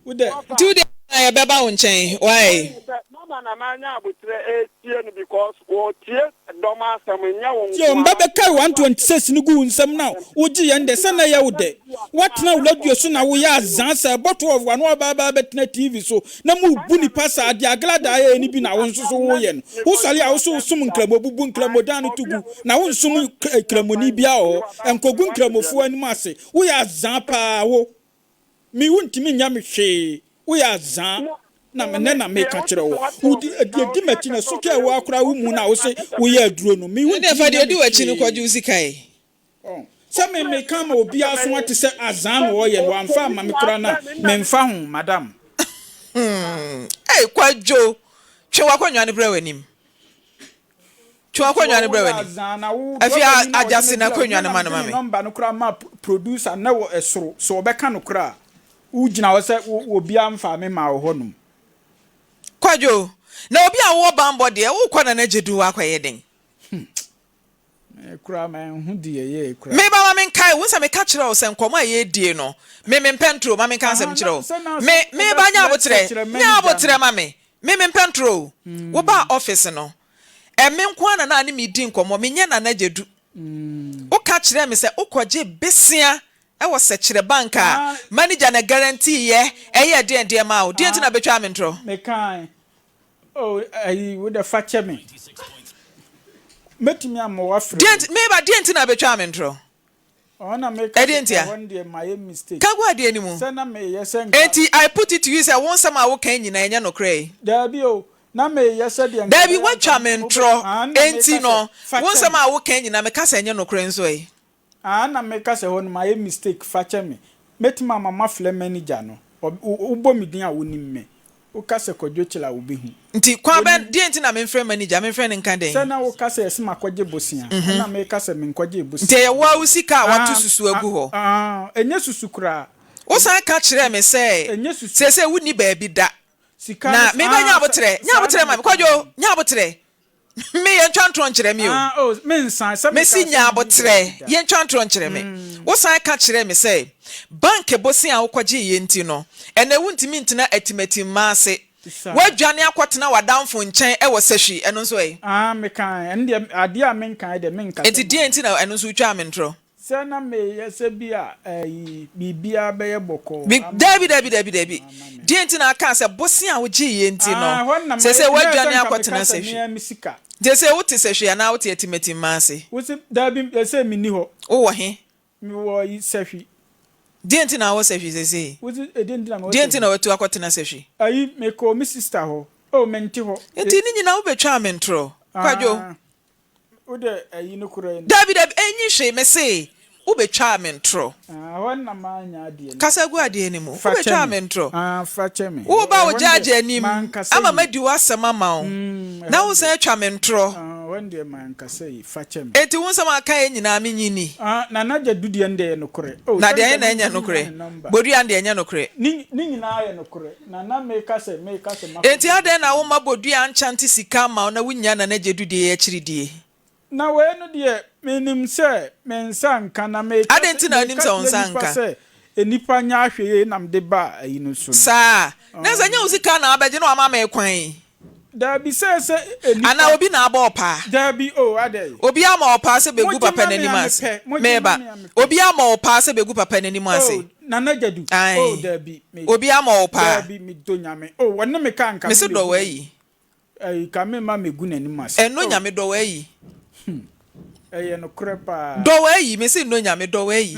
de do ya beba won chen why mama na manya abutre tie no because wo tie doma samenya won yo mbabe kai 126 ni gu nsam now woji yende sana ya wode what now radio so na wo ya zansa bottle of one baba betna tv so na mu bu ni pasa ade aglada ya ni bi na won so wo ye no wo sale a wo so sum nklamo bubu nklamo dan tugu na won sum klamoni bia o enkogu nklamofo ani ase wo ya zan pa wo mi wuntimi nya me hwe wo ya zan na me na me ka kire wo udi adi mati na soke wo akura wo mu na wo se wo ya aduro no mi wuntimi fa de odi wachi no kwaje usikai se me kama obi aso ate se azan wo ye no amfa ma me kura na me mfa hu madam kwajo twe wakwanwa ne brewe nim twe wakwanwa ne brewe nim afi ajase na kwanwa ne manu mame number no kura ma producer na wo esoro so obeka no kura ugina wo se obi amfa me ma wo honum kwajo na obi a wo bambo de wo kwa na jedu akwaye den kura ma hu de ye kura me ba ma men kai wo se me ka kire wo se nkomo aye die no me mpentro ma men kan sem kire wo me ba nya abotre mame me mpentro wo ba office no me nko na na me di nkomo me nya na jedu wo ka kire me se ukoje besia e wo se kire banka manager na guarantee ye eye de ma wo de na betwa me ntro me kan oh ayi wo da fache me metimi am wa free me ba de na betwa me ntro ona me ka one day my mistake kagwa de ni mu say na me yesen enti I put it to you say won sama wo kan nyina enya no krai da bi o na me yesen de da bi watwa me ntro enti no won sama wo kan nyina me ka say enya no krai nso e na me ka say won my mistake fache me metimi am ma fle manager no ubo mi din a wonim me o ka say kodwo chila wo behu nti kwa ben de enti na me frɛ manager me frɛ ne nkan den say na wo ka say esima kwaje bosia na me ka say me nkwaje bosia nti ye wa usika watu susu agu ho enye susu kura wo san ka kyerɛ me say wuni ba bi da na me ba nya abotre ma kwadwo nya abotre me ye ntwantro nkyerɛ me o me nsan say me si nya abotre ye ntwantro nkyerɛ me wo san ka kyerɛ me say bank bosia wo kwaje ye nti no ene wuntimi ntina atimati maase wadwane akwotena wadamfo nkyɛn e wo sahwi eno nso me kan ende ade a men kan de men ka enti die nti na eno nso twa me ntro se na me yese bia bibia be ye boko dabi die nti na aka se bosia wo giye nti no se wadwane akwotena sahwi de se wo te sahwi ana wo te atimati maase wo se dabi se mi ni ho wo wo he mi wo sahwi Denti na wo sehwi sese. Denti na watu akwotena sehwi. Ayi me ko mi sister ho. O menti ho. Enti ni nyina wo betwa me ntro. Kwadwo. Wo de ayi no kura ni. Dabi enyi hwe me se wo betwa me ntro. Won na ma nya ade ni. Kasa gu ade ni mu. Wo betwa me ntro. Fache me. Wo ba wo jaje anim. Ama madi wasema ma wo. Na wo se twa me ntro. Won de man kasa yi fache me. Enti wo nsama aka enyina me nyini. Na naja dudie nde no kure. Na de na enya no kure. Bodu ande enya no kure. Ni nyina ya no kure. Na me kasa ma. Enti ade na wo ma bodu anchanti sika ma na wunya na naje dudie ya chiridie. Na we no de menim se mensanka na me ade nti na nim se onsanka enipa nya ahwe nam de ba ayi no so sa na sanya usika na abeje no ama me kwan da bi se enipa ana obi na aba opa da bi ade obi ama opa se begu papa nanim ase meba obi ama opa se begu papa nanim ase na jadu da bi obi ama opa da bi mi do nyame wona me kan me se do wayi ka me ma megu nanim ase eno nyame do wayi no krepa do wayi me se no nyame do wayi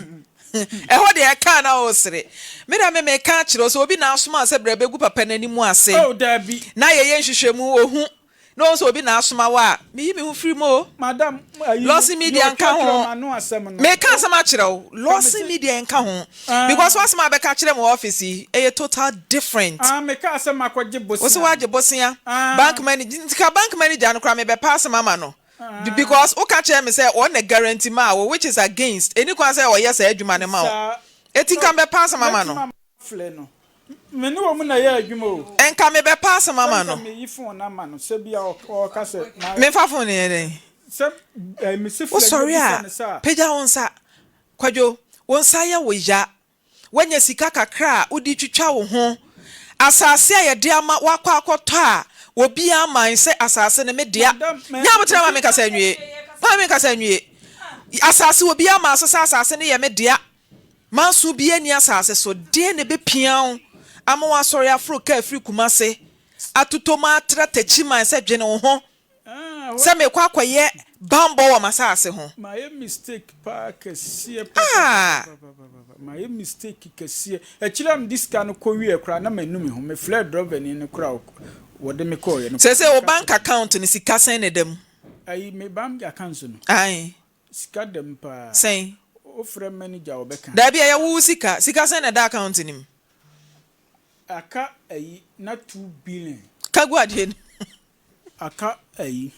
ho de aka na osere me da me ka kire so obi na asoma ase bra begu papa nanim ase da bi na ye nhwehwemu ohu no so obi na asoma wa me yi me hu free mo madam Lawson media nka ho me ka asama kire o Lawson media nka ho because wasama be ka kire mo office e total different me ka asama kwaje bosia wo so waje bosia bank manager no kra me be pass mama no because o ka kire me say on a guarantee ma which is against any kwan say o yes adwuma ne ma o etinka be pass mama no me ni wo mu na ye adwuma o enka me be pass mama no me yi phone na ma no se bia o ka se me fa phone ne den se me se phone sorry peja onsa kwadwo wonsa ya wo ya wanya sika kakra odi twitwa wo ho asase a ye de ama wakwa akotɔ a obi ama say asase ne media nya botra ma me kasa nwie ma me kasa nwie asase obi ama so asase ne ye media manso bi ani asase so de ne be pian ama wa sori afro ka afri kumase atutoma tra tachiman se dwene wo ho se me kwa kwaye bambo wa masase ho my mistake pa kese pa my mistake kese echilam diska no ko wie kra na manum ho me flare driver ni ne kra wo de me call ye no se o bank account ni sika sen ne dem ai me bank account no ai sika dem pa sen o frɛ manager obeka da bia ya wo sika sen na da account nim aka ai na 2 billion kagu ade aka ai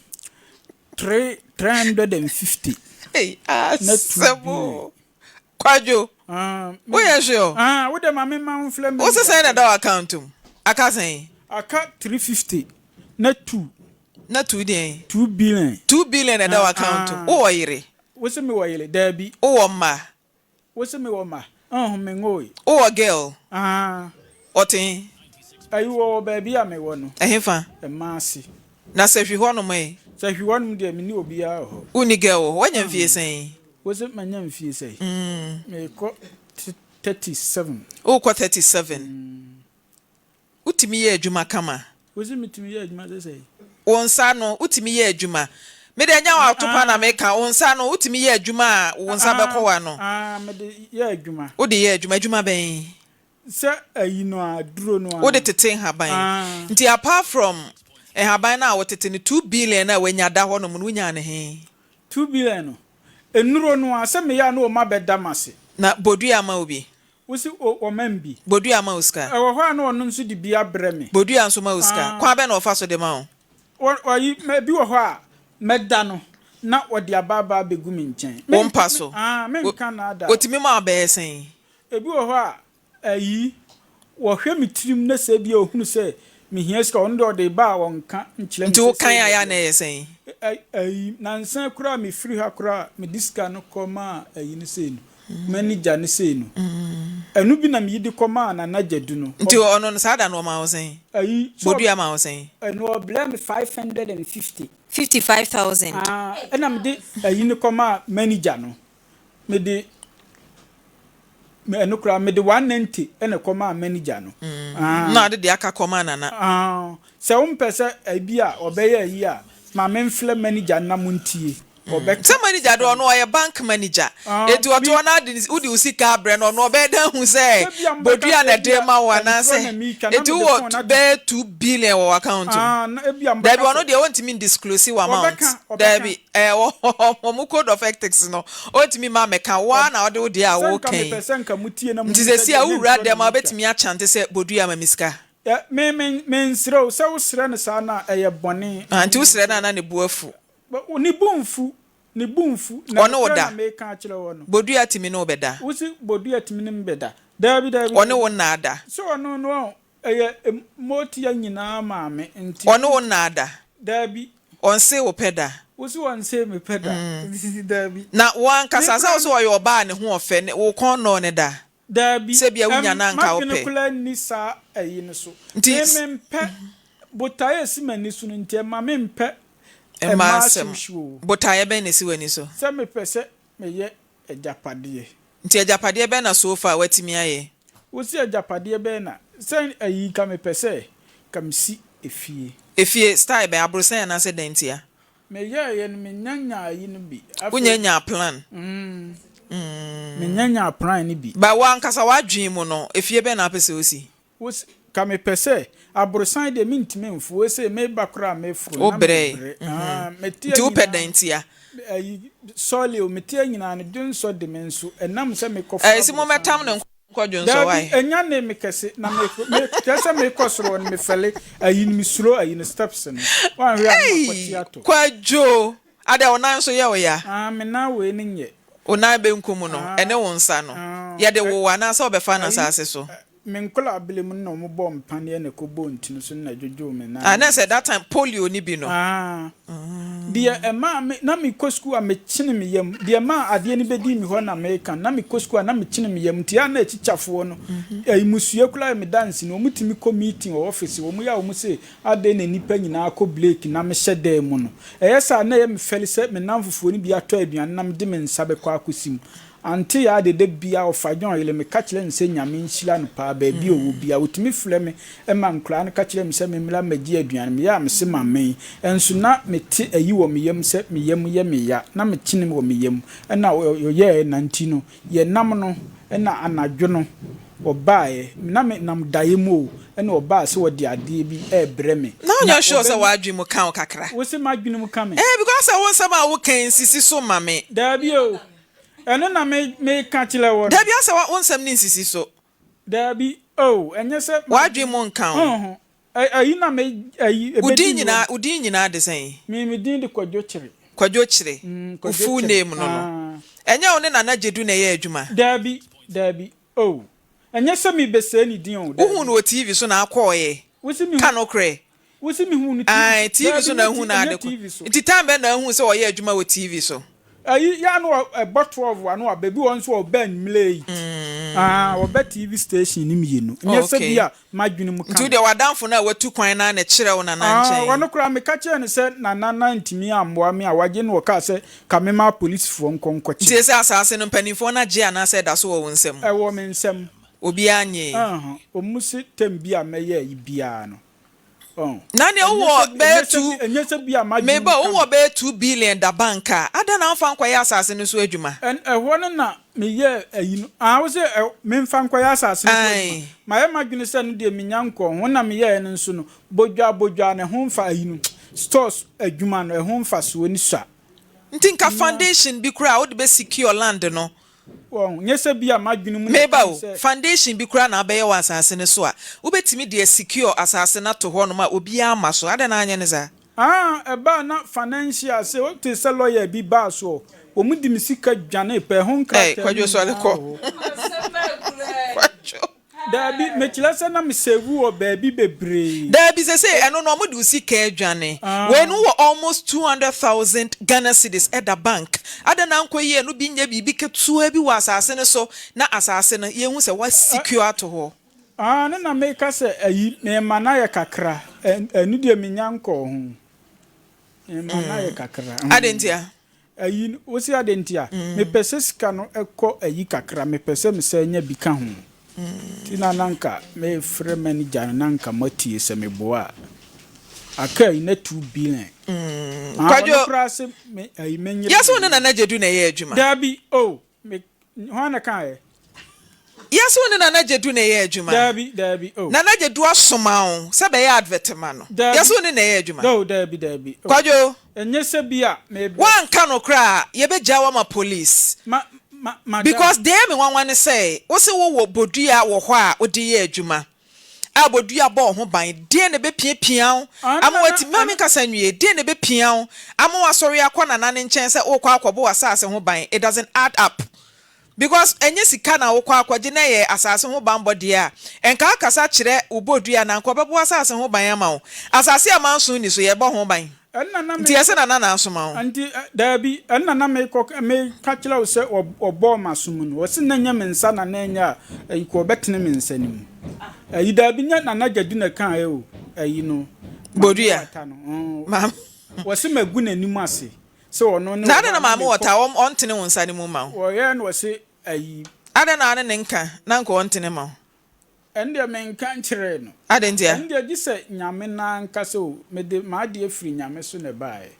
350 hey asebo kwajo wo ye sure wo de ma me ma mflem wo se na da account aka sen aka 350 na 2 den 2 billion na da account wo yire wo se me wo yire da bi wo ma wo se me wo ma me ngoi wo girl otin ayi wo baby a me wo no ehefa e maasi na se hwi ho no mai se hwi ho no de me ni obi a ho uni girl wo nya mfie sen wo se manya mfie sei me ko 37 wo ko 37 utimi ye adwuma kama wo se mitimi ye adwuma sei wonsa no utimi ye adwuma me de nya wa topa na me ka wonsa no utimi ye adwuma wonsa be ko wa no me de ye adwuma wo de ye adwuma ben se ayi no aduro no wo de tete haban nti apart from haban na wo tete ni 2 billion na wanya da ho no mu nya ne he 2 billion no enuro no ase me ya no o ma beda mase na bodu ama obi wo si o mambi bodu ama uska e wo ho na ono nso di bia bre me bodu anso ma uska kwa be na ofa so de ma o yi me bi wo ho a meda no na odi ababa begu mi nchen wo mpa so me nka na ada otimi ma be sen ebi wo ho a ayi wo hwe mitrim na se bia ohunu se me hia ska on do de ba won ka nchile nti wo kan ya na yesen ayi na nsan kura me free ha kura me diska no koma ayi ne se no manager ne se no enu bi na me yidi koma na najedu no nti ono no sada no ma wo sen ayi bodu ama wo sen enu blame 550 55,000 ena me de ayi ne koma manager no me de me enu kura me de 190 ena koma manager no na de aka koma na se wo mpese abi a obeye ayi a ma me mfle manager na muntie se manager do no oye bank manager eti oto na udi usika abre no no be dan hu se bodua na de ma wa na se eti wo be 2 billion wo account da bi ono de want me disclose wa amount da bi wo code of ethics no ontimi ma meka wa na ode odi a wo kan nti se sia wura de ma betimi a chante se bodua ma miska me nsiro se wo sire ne sa na eye bone anti wo sire na ne buafu ni bumfu ono oda me ka kire wono bodu atimi no beda wusi bodu atimi ne mbeda dabi ono wona ada so ono no eye moti ya nyina maame nti ono wona ada dabi onse wo peda wusi wonse me peda dabi na wan kasasa so yo ba ne ho ofe ne wo kon no ne da dabi se bia wunya na nka ope ma kula ni sa ayi ne so me mpe botaye si mani so nti ma me mpe emasem botaye ben nesi wani so se me pese me ye ejapade nti ejapade ben na so far watimi aye wo si ejapade ben na se ayi ka me pese kam si efie style be abrosan na se dentia me ye me nyanya ayi no bi unyanya plan me nyanya plan ni bi ba wan kasa wadwen mu no efie ben na pese osi wo ka me pese abrosan de mintime mfu we se me bakra me furu na me ti u pedentia soli o metia nyina ne dwonso de menso enam se me kofa si mo metam ne nkwadwonso wai enya ne me kese na me kese me kosoro ne me fele ayi mi suro ayi ne steps no wan hwe akwatia to kwadwo ade onan so ye oya me na we ne nye onan be nkomu no ene won sa no ye de wo wana sa obefa na sase so menkola abilem no mo bom pane na ko bonti so na jojo me na and I said that time polio ni bi no dia ema na me kosku a me chine me yam dia ma ade ni bedi mi ho na American na me kosku a na me chine me yam ti na echichafo no musue kula me dance no mutimi ko meeting office wo mu ya wo mu se ade na nipa nyina ko Blake na me hyede mu no eyesa na ye me feli se me namfofo ni bi ato aduan na me de me nsa be kwa akosim anti ya de bia ofajon ile me kachile nse nyame nhyila no pa ba bi owo bia otimi fle me e man kra no kachile me se me mla magi aduan me ya me se mamen enso na me ti ayi wo me yam se me yam ye me ya na me chine wo me yam na ye nanti no ye nam no na anadwo no obae na me nam dae mu na oba se wo de ade bi e bre me na onyo sure say wa adwemu kan kakra wo se ma adwenu mu kan me because I want some a kan sisi so mame da bi o eno na me kachile wo da bi asa wa onsam ni sisi so da bi enye se wa adwemu nkan ayi na me ayi udin nyina de sen me din de kwadwo kire o full name no enye one na na jedu na ye adwuma da bi enye se mi bese ni din o hu no TV so na akoye kan okre wosi mi hu no TV so na hu na ade ko nti time na hu se o ye adwuma wo TV so ayi ya no bottle of anu ababi won so oban mlei oba TV station ni mienu nyese bia madwene mu kan nti de wadanfo na watu kwan na na kire wo na nchen wono kura me ka kire ne se na ntimi amboa me a waje no ka se kamema police fo nkonkochi nti se asase no mpanifo na je ana se da so wo nsem wo me nsem obi anye omusi tembia meye ibia no nani owo be 2 enyese bia madwene meba owo be 2 billion da banka ada na mfa nkwa ya asase no so adwuma no na me ye ayi no wo se me mfa nkwa ya asase no ma ye madwene se no de menyanko ho na me ye no nso no bodwa ne ho mfa ayi no stores adwuma no ho mfa so ni swa ntinka foundation bi kura wo de be secure land no nyese bia madwene mu meba foundation bi kura na abaye wa asase ne so a wo betimi de secure asase na to ho no ma obi ama so ada na anya ne za eba na financial se o te se lawyer bi ba so o mu di misika dwane pe ho nkra kwadwo so ale ko kwadwo Dabi mechilasa na misevu o baby bebre. Dabi say eno no mo do sika adwane. We no almost 200,000 Ghana cedis at the bank. Ada na nkoye no bi nya bibi ketua bi wa asase ne so na asase no ye hu se wa secure to ho. Na make say ayi me mana ye kakra. Enu de menyanko ho. Mana ye kakra. Adentia. Ayi wo si adentia. Me pese sika no ekọ ayi kakra me pese me se nya bi ka ho. Tina nanka me frɛ manager nanka matie se me boa akai na 2 billion kwadwo prase me ai menye yeso ne na jedu na ye adwuma dabi me hwana kan yeso ne na jedu na ye adwuma dabi na jedu asoma o se be ye advertisement no yeso ne na ye adwuma dabi kwadwo enye se bia me wan ka no kra ye be jawa ma police because they me wan say wo se wo bodua wo ho a odi ye adwuma a bodua bo ho ban de ne be piapia ama wati mami kasa nwie de ne be pia ama wasori akọ na ne nchen se wo kwa akobo asase ho ban it doesn't add up because enye sika na wo kwa akwaje na ye asase ho ban body a enka akasa kire ubodua na nkọ bebo asase ho ban ama wo asase amanso ni so ye bo ho ban nti yese na na asoma wo anti dabi na me ka kira wo se obo masum no wo se na nya mensa na nya ko betene mensa ni mu ayi dabi nya na gadu na kan ayi no bodua mam wo se magu na ni mu ase se ono ne na maame wota on tene won sa ni mu ma wo ye no wo se ayi ada na ne nka na nka on tene ma ende men kan kire no adentia ende gise nyame na nka so me de ma de afiri nyame so ne bae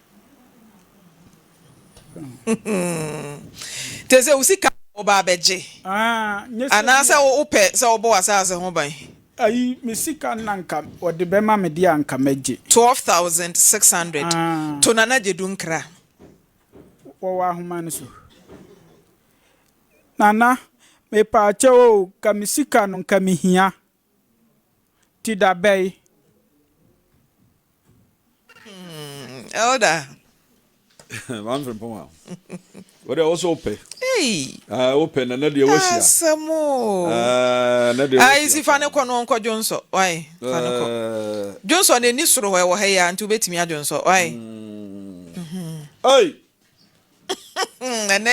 teze usika oba beje ana se wo pe se obo wasase ho ban ayi misika nanka ode be ma me de anka meje 12,600 to nana jedu nkra wo wa homa ne so nana me pa chewo kamisika no kamihia ti da bay elder Maame Frimpomaa What also open? Hey. Open and then the ocean. Samo. I see Fanny Cononco Johnson. Why? Johnson and Nisro were here and to bet me a Johnson. Why? Hey. And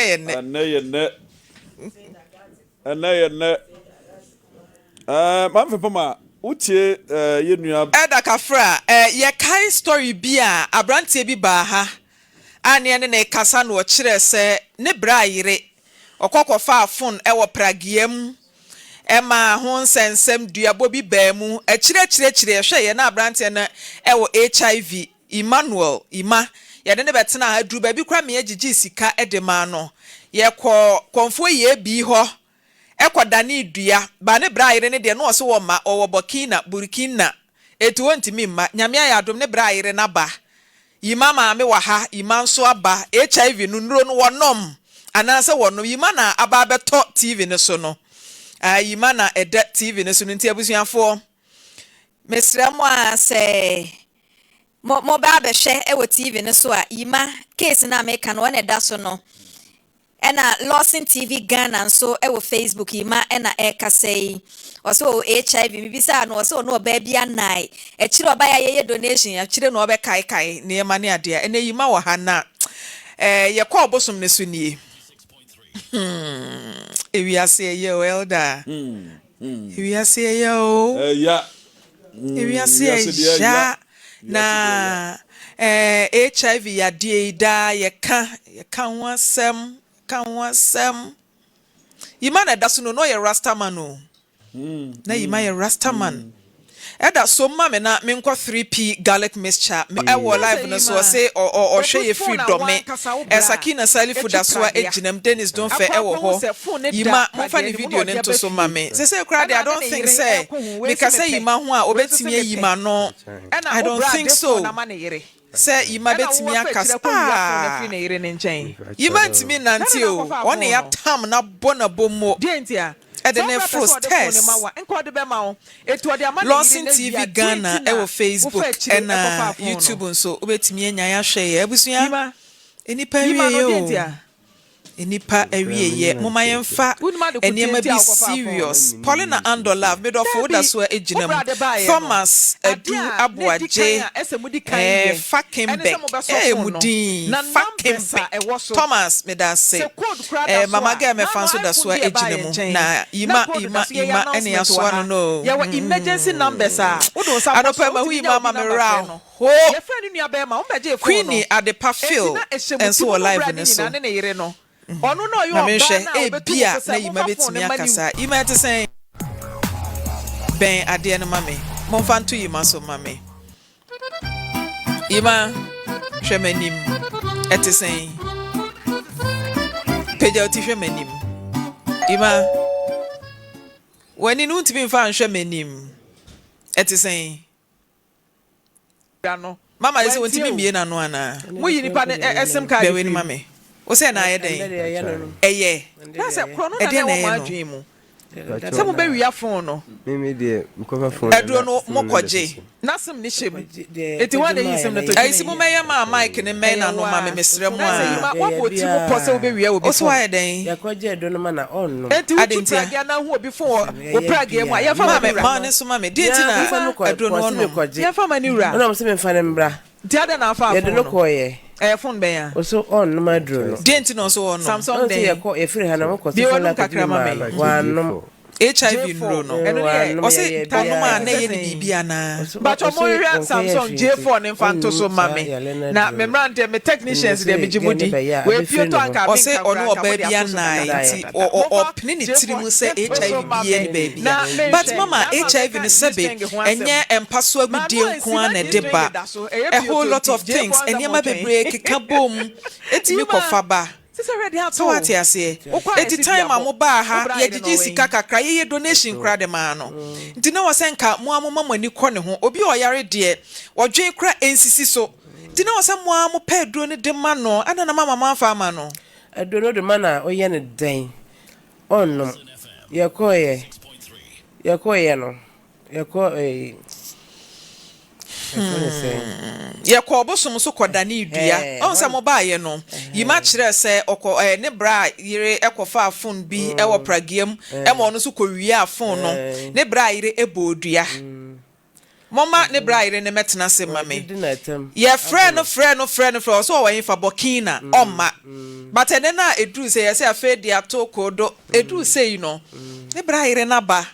Maame Frimpomaa utie ye nua Eda Kafra ye kai story bia abrantie bi ba ha ane ne kasa no kire se ne bra yire okokofa phone wo pragiam ema ho nsensem duabo bi ba mu kire hwe ye na abrantie na wo HIV Emmanuel Ima ye de ne betena aduru ba bi kwa me agigi sika edema no ye konfo ye bi ho ekodane dua ba ne bra yire ne de no so wo ma owo Burkina etu wontimi ma nyame ayadom ne bra yire na ba yima maame wa ha yima nso aba HIV no nuro no wonom ananse wonom yima na aba beto TV ne so no yima na ede TV ne so no nti abusuafo mesramo a se mo ba be hwe e wo TV ne so a yima case na America no na da so no ena Lawson TV Ghana so e wo Facebook yima ena e kasei oso HIV bibisa no oso no ba bia nai e kire oba ya ye donation ya kire no oba kai ne ma ne ade ena yima wo ha na ye kwa obosom ne so nie ewiase ye elder ewiase ye o ewiase ya na HIV ya die da ye ka wasem yima na da so no ye rastaman o na yima ye rastaman eda so ma me na me nkọ 3p garlic mixture me e wo live no so say o hwe ye freedom me Sakina Salifu da so ejinam Dennis don fe e wo ho yima mo fa ni video ne to so ma me say crowd I don't think say because say yima ho a obetimi yima no I don't think so say yima betimi akasa yima ntimi nanti o one ya tam na bona bomo Edene first test Lawson TV Ghana ewo Facebook and YouTube nso obetimi anya ya hwe ya abusuya enipa wiye enipa awiye moma yemfa eniema bi serious Paulina Andolove made of oda so ejinam Thomas Adu Abuaje Fakembe mudin Fakembe Thomas me da say mama ga me fan so da so ejinam na ima ene aso no ya emergency numbers adopa ma hu mama me ra ho Queenie at the Pafil and so live in so Onu no yo ba bia na yima betimi akasa yima te sen ben ade no mame mo fa nto yima so mame yima hwemanim ete sen peja oti hwemanim yima wani no ntimi fa hwemanim ete sen no mama ese wontimi mie na no ana mo yi nipa esem card be we ni mame o say na ayeden eye na say krono na na wo madwen mu se mo be wia phone no me de mkofa phone edro no mokoje na sem ni shem eti wa de yisem no to ai si mo meya ma mic ne me na no ma me mesrɛ mo a wa boti mo pɔ se wo be wia obi o so ayeden yakoje edro no ma na on no eti wo pragia na hu obi phone wo pragia mu ya fa ma ne so ma me di enti na edro no no ya fa mani wura no se me fa ne mbra di ada na fa phone no koye phone be ya oso on no madro no dent no so on Samsung dey e free ha na mo ko so la kakra ma me wano HIV no o se tanoma na ye ni bibia na but omo hwɛ Samsung J4 ne fanto so ma me na me mrante me technicians dey me jimudi we pio to anka o se ono oba bia na nti o pini ni tiri mu se HIV bia ni baby but mama HIV ni sebe enye empaso agudie nko na deba a whole lot of things enye ma bebre keka bom etimi kofa ba so what you say at the time amoba ha ye gigi sika kakra ye donation kra de ma no nti na wo senka mo amoma ni kɔ ne ho obi oyare de odwen kra ensisi so nti na wo se mo amo pa aduro ne de ma no ana na mama fa ma no aduro no de ma na oye ne den onno yakoye no yako ye ko bosom so koda ne dua on se mo ba ye no yima kire se okọ ne bra yire ekofa phone bi e wo pragiam e mo no so ko wi afon no ne bra yire ebodua mama ne bra yire ne metena se mame ye friend so wa yin fa bokina oma but ene na edu se ye se afa dia to kodo edu se no ne bra yire na ba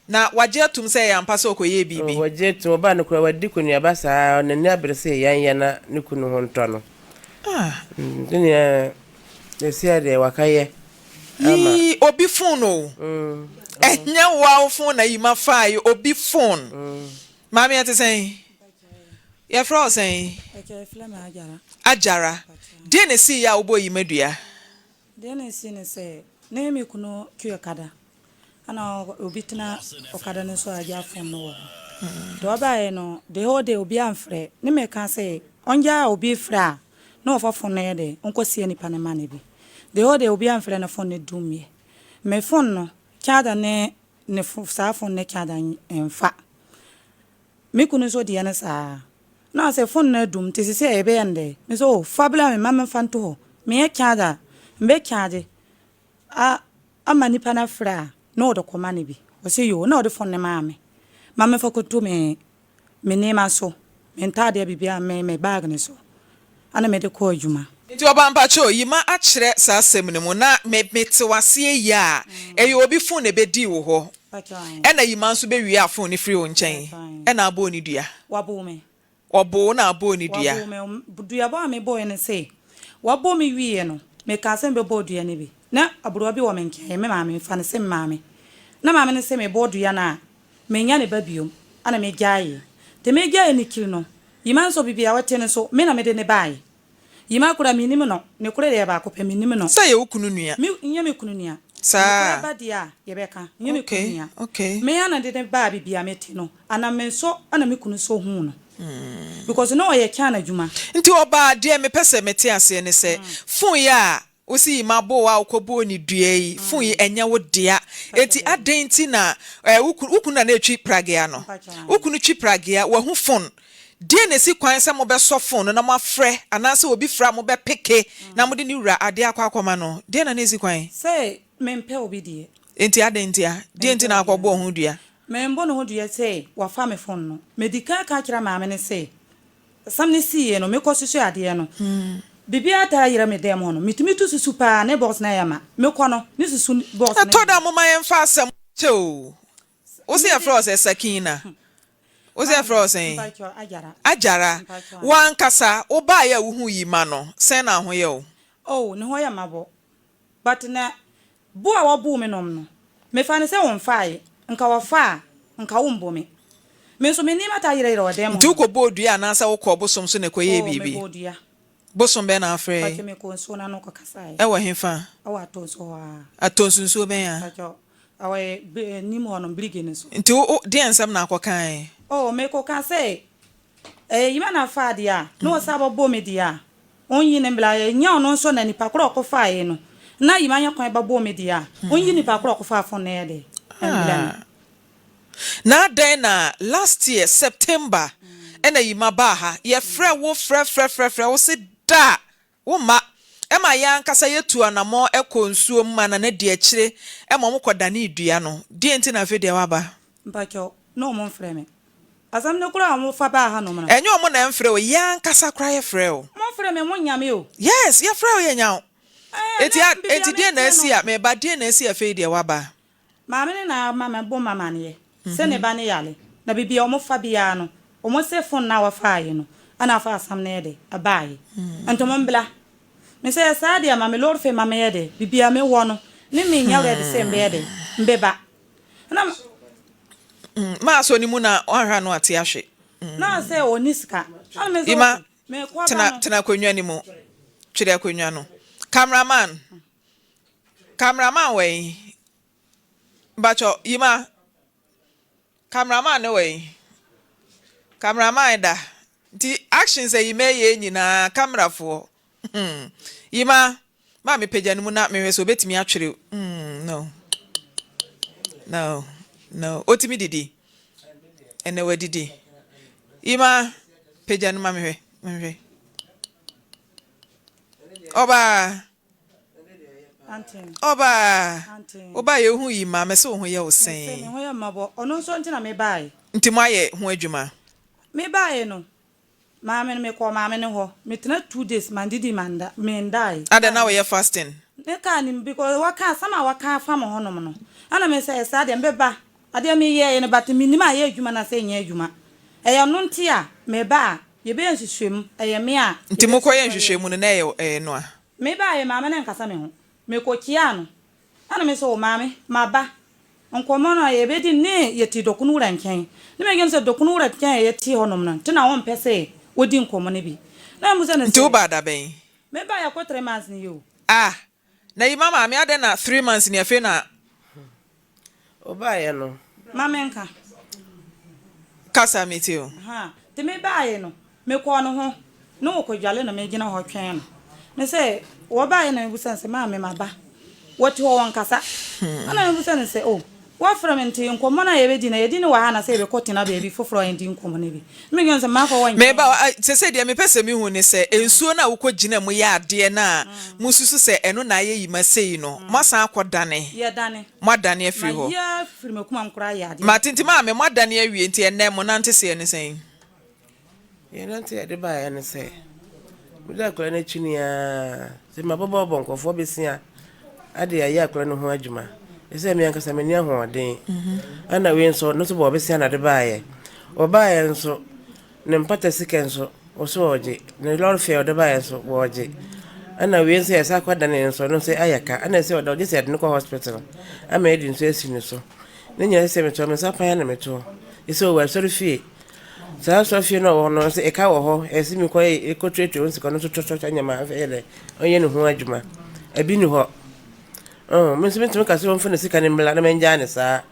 na waje atum se ya mpa se okoye bibi waje tum ba no kura wadi kunu aba saa na ne abere se yan na ne kunu ho nto no dunia desia de wakaye yi obi phone o enya wa phone na yima fai obi phone mami ate say ya fro say ajara de ne si ya obo yima dua de ne si ne se na mi kunu kyo kada ana obitina okada ne so aja phone no do ba e no de ho de obi amfre ne me kan say onja obi fra no for phone na de onko sie ni panema ne bi de ho de obi amfre na phone ne dumie me phone no chada ne sa phone ne chada enfa me kunu so de na sa na se phone na dum te se e be yande me so fabula me mama fanto ho me chada mbe chade amani pana fra no do komane bi o se yo na o de phone ne maame mama fa ko to me nema so me ntade bibia me bag ne so ana me de ko adwuma nti oba mpacho yima akire sa asem ne mu na mete wase ya eyo obi phone be di wo ho ena yima nso be wi afone ne free wo nchen ena abo ni dua wabo me obo na abo ni dua wabo me dua ba me boy ne say wabo me wi no me ka se be bo dua ne bi na aburo bi wo me nken me maame fa ne se maame na maame ne se me bo dua na me nya ne babiom ana me gyae te me gyae ne kiri no yima nso bibia wate ne so me na me de ne bae yima kura minim no ne kura de ba ko pe minim no say ye ukunu nua mi nya me kunu nua sa ba dia ye beka nya me kunu nua okay me ana de ne ba bibia meti no ana me so ana me kunu so hu no because no ye kya na dwuma nti oba de me pese meti ase ne se fun ya osi mabo wa okobo ni dua yi fun yi enya wo dia enti adenti na ukunu na etwi pragia no ukunu twi pragia wa hu fun die na si kwan se mo be so phone na mo afre anase obi fra mo be peke na mo de ni wura ade akwa no die na si kwan say mempe obi die enti adentia die enti na akwobo ho dua membo no ho dua say wa fa me phone no medical ka kira maame ne say sam ne si ye no me ko susu ade no bibia ta yira me dem ho no mitumi tu susu pa ne boss na yama me ko no ni susu boss na to da mo ma yem fa asem cho o se afro se sakina o se afro se ajara wan kasa o ba ya wo hu yima no se na ho ye o oh ne ho ya mabo but na bu a wo bu me nom no me fa ne se won faaye nka wo fa nka wo mbo me so me ni mata yira wo dem nti ko bodua na sa wo ko bosom so ne ko ye bibi bosom be na afre pa ke me ko so na no ko kasai e wo hefa awa atonso atonsunso be ya awa ni mo no brige ne so nti o de ensam na akokan oh me ko kan say yima na fa dia no sabo bo me dia onyi ne bla nya ono so na nipa kro ko fa ye no na yima nya kwan ba bo me dia onyi nipa kro ko fa fo na ye de na den na last year September ena yima ba ha ye frɛ wo frɛ wo se da wo ma ema ya nkasa yetu anamo ekonsuo mma na de akire ema mo koda ne dua no die enti na fe de waba mpacho no mo frɛ me asam ne kura mo fa ba ha no mna enyo mo na mfrɛ o ya nkasa kra ye frɛ o mo frɛ me mo nyame o yes ye frɛ o ye nya o eti die na asi a me ba die na asi a fe de waba maame ne na mama bo mama ne se ne ba ne yale na bibia o mo fa bia no o mo se fon na wa fa ye no ana fa asam ne de abaye anto mo mbla me say sadia mama lord fe mama ye de bibia me wo no ne me nya we de se mbe de mbeba na ma so ni mu na onhwa no ate ahwe na say oniska ana me ima me kwa tena konwa ni mu twere konwa no cameraman we bacho ima cameraman no we cameraman da di actions e yime ye nyina camera fo yima ma me pagya mu na me so betimi atwere no otimi didi ene wadidi Ima pejan mame hwe. Oba Oba ye hu yi ma me se hu ye wo sen. Me ho ye mabo ono so ntina me bae. Nti ma ye hu adwuma. Me bae no. Maame me ko maame ne ho. Me tena 2 days man didi manda me ndai. Ada na we fasting. Ne ka ni because waka sama waka fa mo honom no. Ana me say sa de mbeba. Ade me ye ne bat me nima ye adwuma na say nya adwuma. Eya no nti a me ba ye be nhwehwem eye me a. Nti mo ko ye nhwehwem no na ye no a. Me ba ye maame ne nkasa me ho. Me ko kia no. Ana me so maame maba. Nkomo no ye be di ne ye ti dokunu wura nken. Ne me gen se dokunu wura nken ye ti honom no. Nti na won pese wodi nkomo ne bi. Na mu se ne. Nti wo ba da ben. Me ba ya ko 3 months ni yo. Ah. Na yi mama me ade na 3 months ni afi na. Oba ye no. Mama nka. Kasa metio. Ha. Te me ba ye no. Me ko no ho. No ko dwale na me gina ho twen no. Ne se wo ba ye na me busan se mama me ba. What you want kasa? Ana me busan se oh. Wa from nti nkomo na ye be di na ye di ne wa ha na se be kotina baby foforo ndi nkomo ne bi. Me gyan se ma ko wan. Me ba se dia me pese me hu ne se ensuo na wo ko gina mu ya ade na mususu se eno na ye yi masei no. Masan akodane. Ye dane. Madane afiri ho. Ya firi me kuma nkura ya ade. Matinti ma me madane awie nti enne mo nante se ne sen. Ye nante ade ba ya ne se. Buda kula na chini ya. Se mabobo bonkofo besia. Ade ya kula no ho adwuma. Ese mi ankasa meni ahoden. Ana we nso no so bo besia na de baaye. Obaaye nso ne mpata sika nso oso oje. Ne lord fair de baaye nso wo oje. Ana we nso esa kwada ne nso no se ayaka. Ana se odo je se de no hospital. Ama edi nso esi ne so. Ne nya se meto me sapa ya na meto. Ese o wa sorry fie. Sa so fie no wo no se e ka wo ho. Esi mi ko e ko treat o nsiko no so to nya ma fa ele. Onye ne ho adwuma. Abi ni ho. Oh, me kasi won fene sika ne mla na menja ne saa.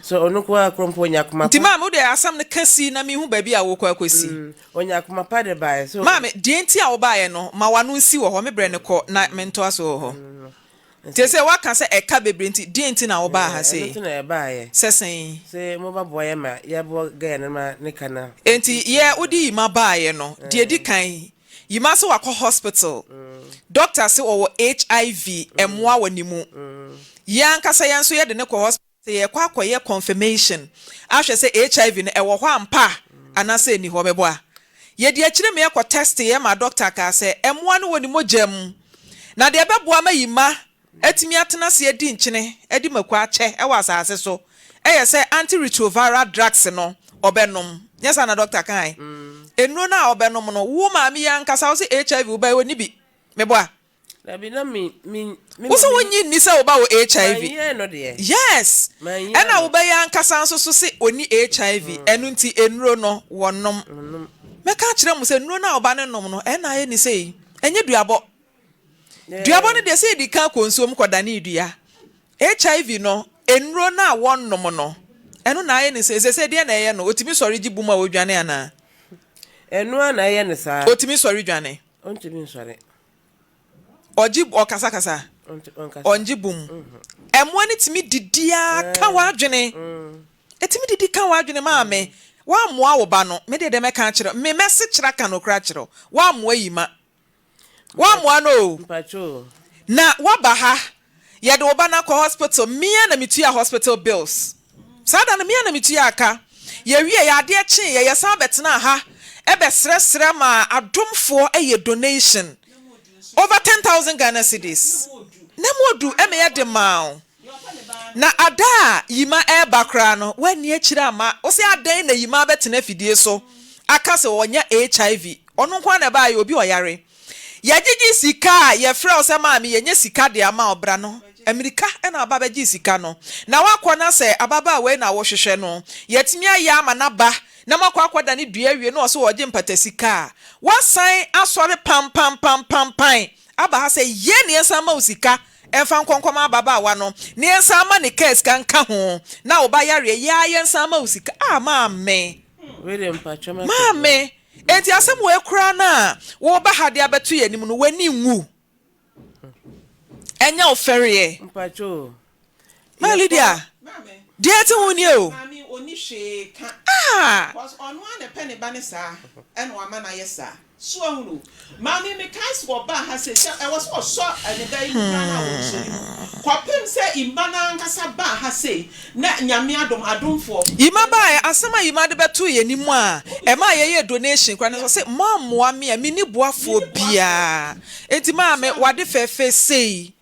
So onu kwa krompo nyakuma. Nti ma mu de asam ne kasi na mi hu ba bi a wo kwa kwesi. Onyakuma pa de bae. So ma me de nti a wo bae no, ma wanu nsi wo ho me bre ne ko na mento aso ho. Nti se wa kan se e ka bebre nti de nti na wo ba ha se. Nti na e bae. Sesen. Se mo ba boye ma, ya bo ga ne ma ne kana. Nti ye odi ma bae no, de edi kan yima so wakọ hospital. Doctor say owo HIV emwa wanimu. Yan kasa yan so ye de ne ko hospital ye kwa akoye confirmation. Ahwe say HIV ne ewo ho ampa anase ni ho bebo a. Ye de akire me ko test ye ma doctor ka say emwa no wanimu jam. Na de bebo ma yima atimi atena se edi nkyene edi makwa ache e wasase so. Eye say antiretroviral drugs no obenom. Yes na doctor kan. Enu na obenom no wo ma mi yan kasa wo say HIV wo ba woni bi. Mebo a na bi na mi wo so wonyi ni say wo ba wo HIV. Yes. Ena wo ba yan kasa so so say oni HIV enu nti enuro no wonom. Meka kire mu say enuro na oba ne nom no ena ye ni say enye duabo. Duabo ne de say di kan konsuom kodane dua. HIV no enuro na wonom no enu na ye ni say de na ye no otimi sori gibuma wodwane ana. Enu na ye ni sa otimi sori dwane. Ontimi sori. Oji okasa onjibum emwani timi didia kan wadwene etimi didi kan wadwene maame wa moa wo ba no me de me kan kire me messe kira kan okra kire wa moa yima wa moa no mpacho na wa ba ha ye de wo ba na ko hospital mia na mitua hospital bills sada na mia na mitua aka ye wie ya ade chi ye san betena ha ebe sresre ma adomfo eye donation over 10,000 Ghana cedis. Nemodu emeye de mao. Na ada yima e bakra no when ye chira ma o se adan na yima betena fidie so aka se wonya HIV ono kwa na ba ye obi oyare ye gigi sika ye frɛ o se ma me ye nya sika de ama obra no America e na baba gi sika no na wakɔ na se ababa we na wo hwehwɛ no yetimi aya ama na ba na makɔ akɔda ne dua wie no so woje mpata sika wasan asɔre pam aba ha se ye ne ensa ma usika emfa nkonkoma ababa wa no ne ensa ma ne case kan ka ho na oba yare ya ensa ma usika maame we mpacho maame enti asem we kura na wo ba ha de abeto ye nim no wani nwu enya ofere mpacho ma Lydia Dear uni o. Mami oni hwe ka. Because ono an penny bane sa and wa man ayesa. So ahunu. Mami me kai so ba ha se I was so and the na wo so. Kwapem se imbana nkasa ba ha se na nyame adom Ima ba asema ima de beto ye ni mu a e ma ye donation kwa na say mammoa me a mini boafo bia. Enti ma me wade fefe sei.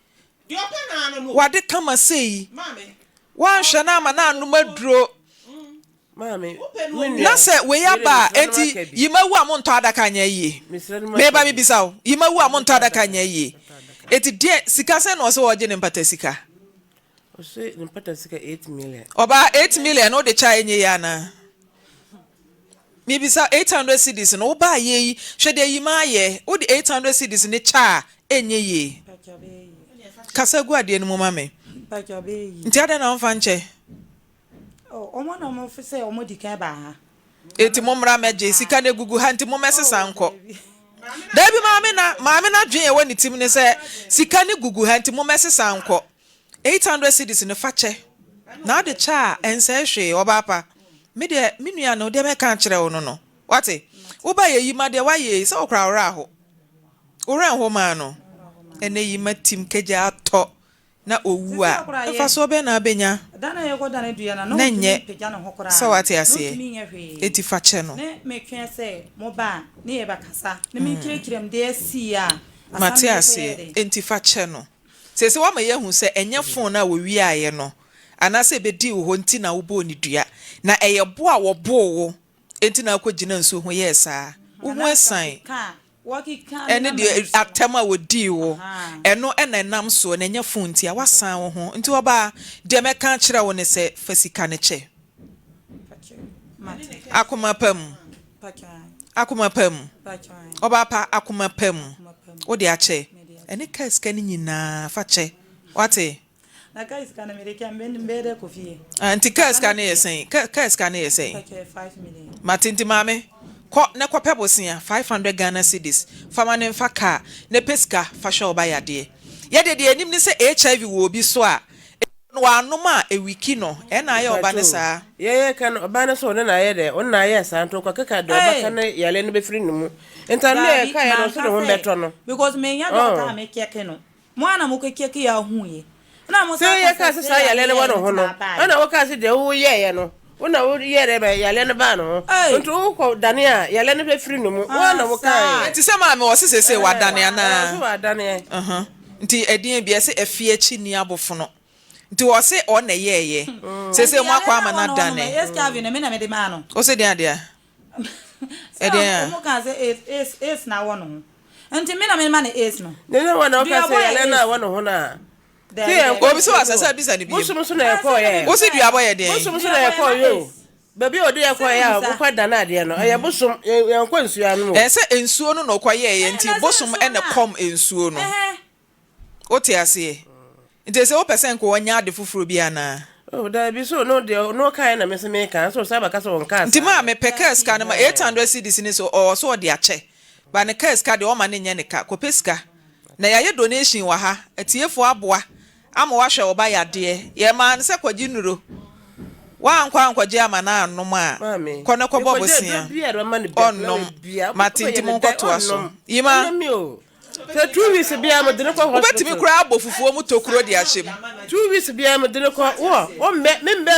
The open no. Wade kama sei. Mami. Wan hwe na ma na anuma duro. Mami. Na se we ya ba enti yima wu amonto adaka nya yi. Me ba mi bisawo. Yima wu amonto adaka nya yi. Eti de sika se no se wo je ne mpata sika. O se ne mpata sika 8 million. Oba 8 million no de cha enye ya na. Mi bisa 800 cedis no ba ye hwe de yima ye. O de 800 cedis ne cha enye ye. Kasa gu ade no mama me. Nti ade na mfa nche. Omo na mo fi say omo dikan ba ha. Eti momra meje sika na gugu ha nti momesesa nko. Dabi maame na dwen ye wani tim ne se sika ne gugu ha nti momesesa nko. 800 cedis ne fache. Na de cha ense hwe obapa. Me de minua no de me kan kire wo no. Wate? Wo ba ye yima de wa ye se okra ora ho. Ora ho ma no. Ene yima tim keja ato. Na owu a fa so be na benya dana ye ko dana dua na no peja no hokora so wate ase eti fa che no ne me twen se mo ba ne ye bakasa ne me kirem de asi a mate ase enti fa che no se wa ma ye hu se enye fon na wo wi aye no ana se be di wo nti na wo bo ni dua na eye bo a wo bo wo enti na akogina nso ho ye saa wo ho esan ene de atema wodi wo eno ena nam so na nya funti a wasan wo ho nti oba de meka kire wo ne se fasika ne che akoma pam oba pa akoma pam wo de ache ene ka ska ni nyina fa che wate na ka ska na mere ka mbede ko fie anti ka ska ne yesen ka ska ne yesen 5 million matinti mame ko ne ko pebosia 500 Ghana cedis fama ne mfa ka ne peska fa hwe oba yade ye de enim ni se HIV wo obi so a no anoma e wiki no e na ye oba ne saa ye kan oba ne so ne na ye de on na ye saa nto ko keka de oba kan yale no be firi numu entane ka ye no so de ho beto no because me nya doctor me keke no mo ana mo keke ya hu ye na mo sa ye ka sa yale ne wono ho no ana wo ka se de wo ye no una wo yere be yale ne ba no ntu ko dania yale ne be firi no mu wana wo kai nti se ma me wo sesese wa dania na so wa dania nti edin bia se afie chi ni abofo no nti wo se o na yeye sese mu akwa ama na dania yes Kevin me na me de ma no o se dia mo ka se es na wono nti me na me ma na es no ne wana o ka se yale na wono ho na obi so asasa bisa ni bi musu na ekọ ye wo se dua boy ye den musu na ekọ yo baby odi ekọ ya wo kwa dana de no ye busum ye nkọ nsuo anu se ensuo no no kwa ye nti busum ene kom ensuo no o te ase nti se wo person ko wonya ade fufuro bi ana oh da bi so no de no kai na me se me kan so saba ka so won ka nti ma me pekes ka na ma 800 cedis ni so o so de ache ba ne kes ka de o ma ne nya ne ka ko peska na ya ye donation wa ha atiefo aboa ama wa hwe oba yade ye man se kwaji nuro wa ankwaje ama na anom a kono kobo bosia onnom matinti mon koto aso yima se 2 weeks bia mo de ko hospital obetimi kura abofufuo mu tokuro de ahyem 2 weeks bia mo de ko wo me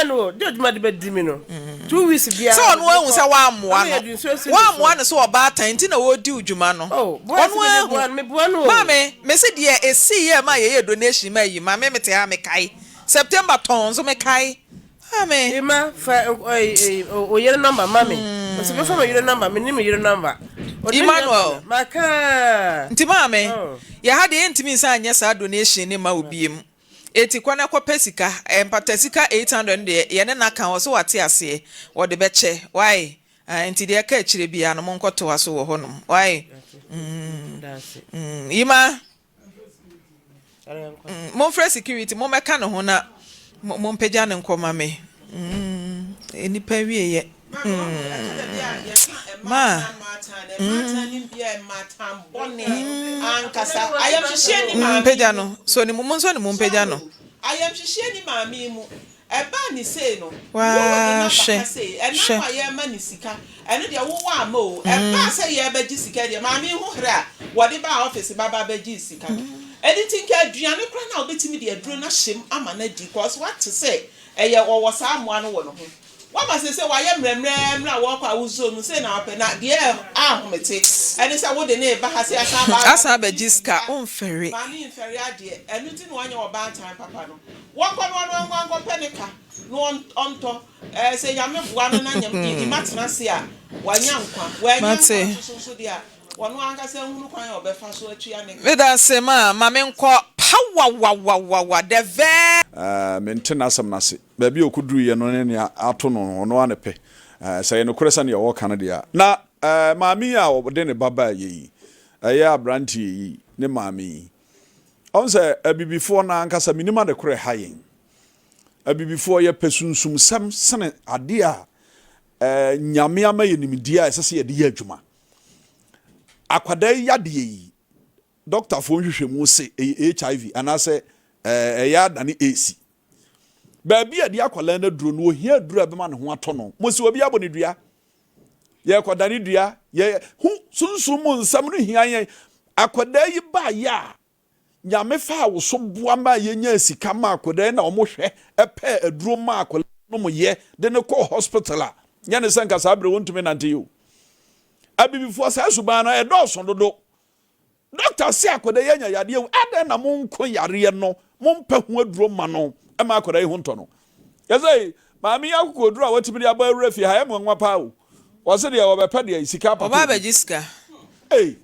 no de oduma de bedimi no 2 weeks bia so onu ehun se wa amoa no so oba atanti na wo di udwuma no onu ehun me bua no mame me se de esi ye ma ye donation ma yi mame mete ha me kai September ton so me kai mame ima fa oyere number mame so be fa ma yere number me ni me yere number Emmanuel maka nti mame ya ha de ntimi nsa anya sa donation ni ma obiem eti kwana kwa pesika empata sika 800 de ye ne na kan wo so wate ase wo de beche why nti de ka chire bia no monkoto waso wo honom why ima mon free security mo meka no ho na mo mpagya ne nkoma me eni pa wie ye ma ankasa ayam hihye ni maami mpagya no so ni mo so ni mo mpagya no ayam hihye ni maami mu eba ni say no wa she and now I am mani sika and the wo mo eba say ye ba gi sika de ma me hu hra wo de ba office baba ba gi sika anything ka aduane kra na obetimi de aduro na hyem ama na di cause what to say eye wo sa amoa no wo no ho wa ma say wa ye mremrem wo kwa wuzo no say na ope na de ahomete and say wo de na ba ha say asa ba gi sika on fere ma ni fere ade anything no anya oba time papa no wo kwa no penika no onto say ya me bua no na nyam di matena se a wanya nkwa wanya so dia wono anga say hunu kwan obefa so atua ne meda se ma me nkọ power the very maintain asam nase ba bi okuduru ye no ne ato no ono anepe say no koresa ne wo kan dia na maami a obde ne baba yi ya abranti yi ne maami on say abibifo na ankasa minima de kore hayen abibifo ye pesunsum sam sene ade a nyame ama ye nimdia esese ye de ye adwuma akwada yade yi doctor fo nhwehwemu se HIV anase ya dane AC baabi ade akwala na duro no ohia duro abema ne ho ato no mosi obi abone dua ye kwadane dua ye hu sunsum nsam no hia ye akwada yi ba ya nyame fa wo so boa ma ye nya sika ma akwada na omo hwe epe aduro ma akwala no mo ye de ne ko hospital a nya ne sanka sabre wontumi nante yo abibifo sa subana e dɔɔso dodo doctor si akoda yanya yade wu adan na monko yare no mompa hu aduro ma no e ma akoda yi ho nto no yesai maami akoko duro a watibiri aba refi ha em nwa pa wo wose de wo bepa de sika papa oba ba jiska ane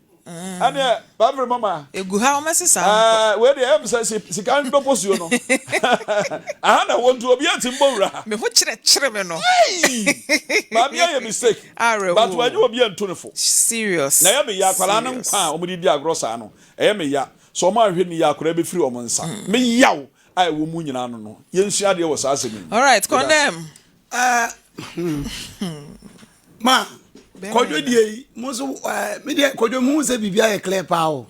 Maame Frimpomaa egu ha o mesesa we de em say sika ndo posio no aha na wontu obi atimbo wura me ho kire me no maami aye mistake but when you obi antonefo serious na ya me ya kwala na nkwa o mudi di agrosa no me ya so ma hwe ni ya kwara be firi o mo nsa me yaw ai wo mu nyina no no yensu ade wo sa asemi all right condemn ma kojo die muso me die kojo mu se bibia ye clear pa o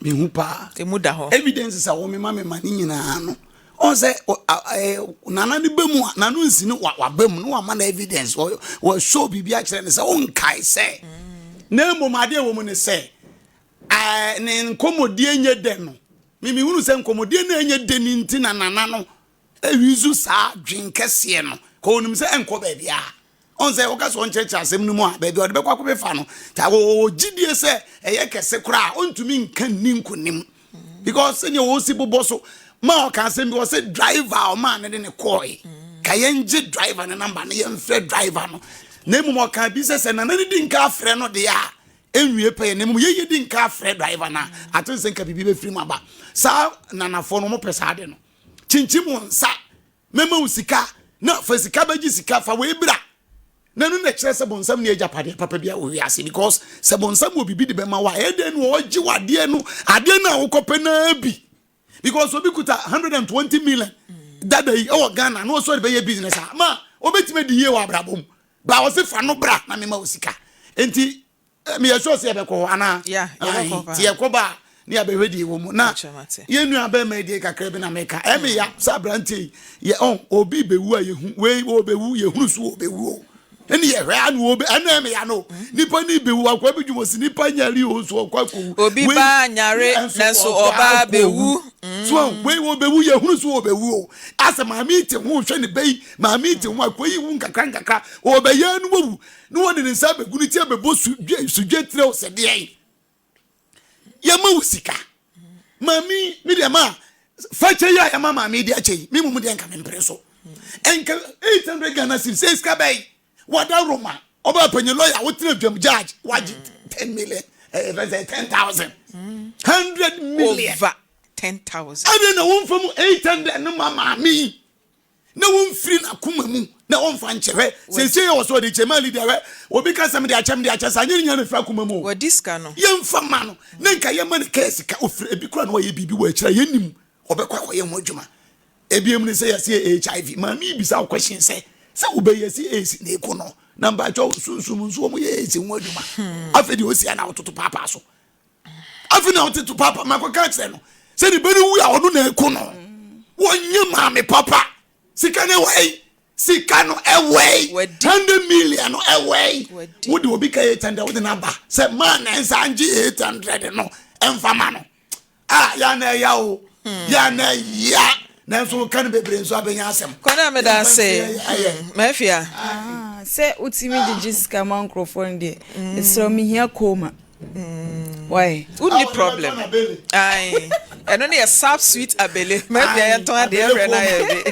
me hu pa e muda ho evidence sa wo me ma me mani nyina no on se nana ni bemu nanu nsi ni wa bemu no wa ma na evidence wo show bibia kire ne se on kai se na mo ma de wo mu ne se ne nkomodie nye de no me hunu se nkomodie na enye de ni nti na nana no ewizu sa dwenkese no ko onum se enko ba bia on say oga so ncheche asem numu a be ode be kwakwo be fa no ta wo gidie se eye kese kura ontumi nkan ni nkonim because any wo si bobo so ma o kan asem bi say driver o man ne koi ka yenje driver ne number ne yemfre driver no na mu mo kan bi se na ne di nka afre no de a enwie pe ne mu ye di nka afre driver na ato se nka bibi be free maba sa nanafo no mo pesa de no chinchim wonsa mema usika na fa sika ba gi sika fa we bra nanu na kire se bonsam ne agapade papa bia o wiase because se bonsam obibi de be ma wa eden wo ogi wade no ade na wo kope na bi because obi kuta 120 million that day o Ghana no so de be business ma obetime di ye wa brabom ba wo se fa no bra na me ma osika enti me yeso se be ko ana yeah ti ye ko ba ni abehwedi wo mu na ye nu aba ma die kakra bi na meka eme ya sabranti ye obi bewu a ye hu we obewu ye hunu so obewu eni ye hwe anu obe anu me ya no nipa ni bewu akwa bi dwumo si nipa nyari o so akwa ko obi ba nyare nanso oba bewu so we obewu ye hunu so obewu o asa maami te hu hwe ne bei maami te hu akwa yi hu nkakra obeye anu wu no woni ne nsa begunu ti abebo sudwe tre o se de yi yama usika mami mi de ma fache ya yama mami de ache mi mu de nka me preso enka 800 Ghana cedis eska bay wada Roma oba panyi lawyer wotina dwam judge waji 10 million 10,000 100 million over 10,000 ade na won famu 800 no mama mi na won free na kuma mu na won fa nchewe se yo so de chema leader we obi ka sam de achem de achasa nyanya na fra kuma mu wa diska no yemfa ma no na nka ye ma ne case ka ofre ebi kura no ye bibi wa kira yenim obekwa kwa ye ho adwuma ebiem ne se ya se HIV ma mi bisa question se ube ye si AC na eko no na mba cho sunsun nso mo ye AC ho adwuma afedi o si na ototo papa so afedi na ototo papa makwa ka kire no se ni beni wu ya onu na eko no wonye maame papa sika ne way sika no away 100 million away would obi ka 800 would na ba say man ensa anji 800 no emfama no ya na ya o ya na ya na so kan bebre nso abenya asem kona me da say mafia say utimi gigi sika man microphone de so me here koma why only problem ai eno ne sap sweet abele mafia yenton ade every na ye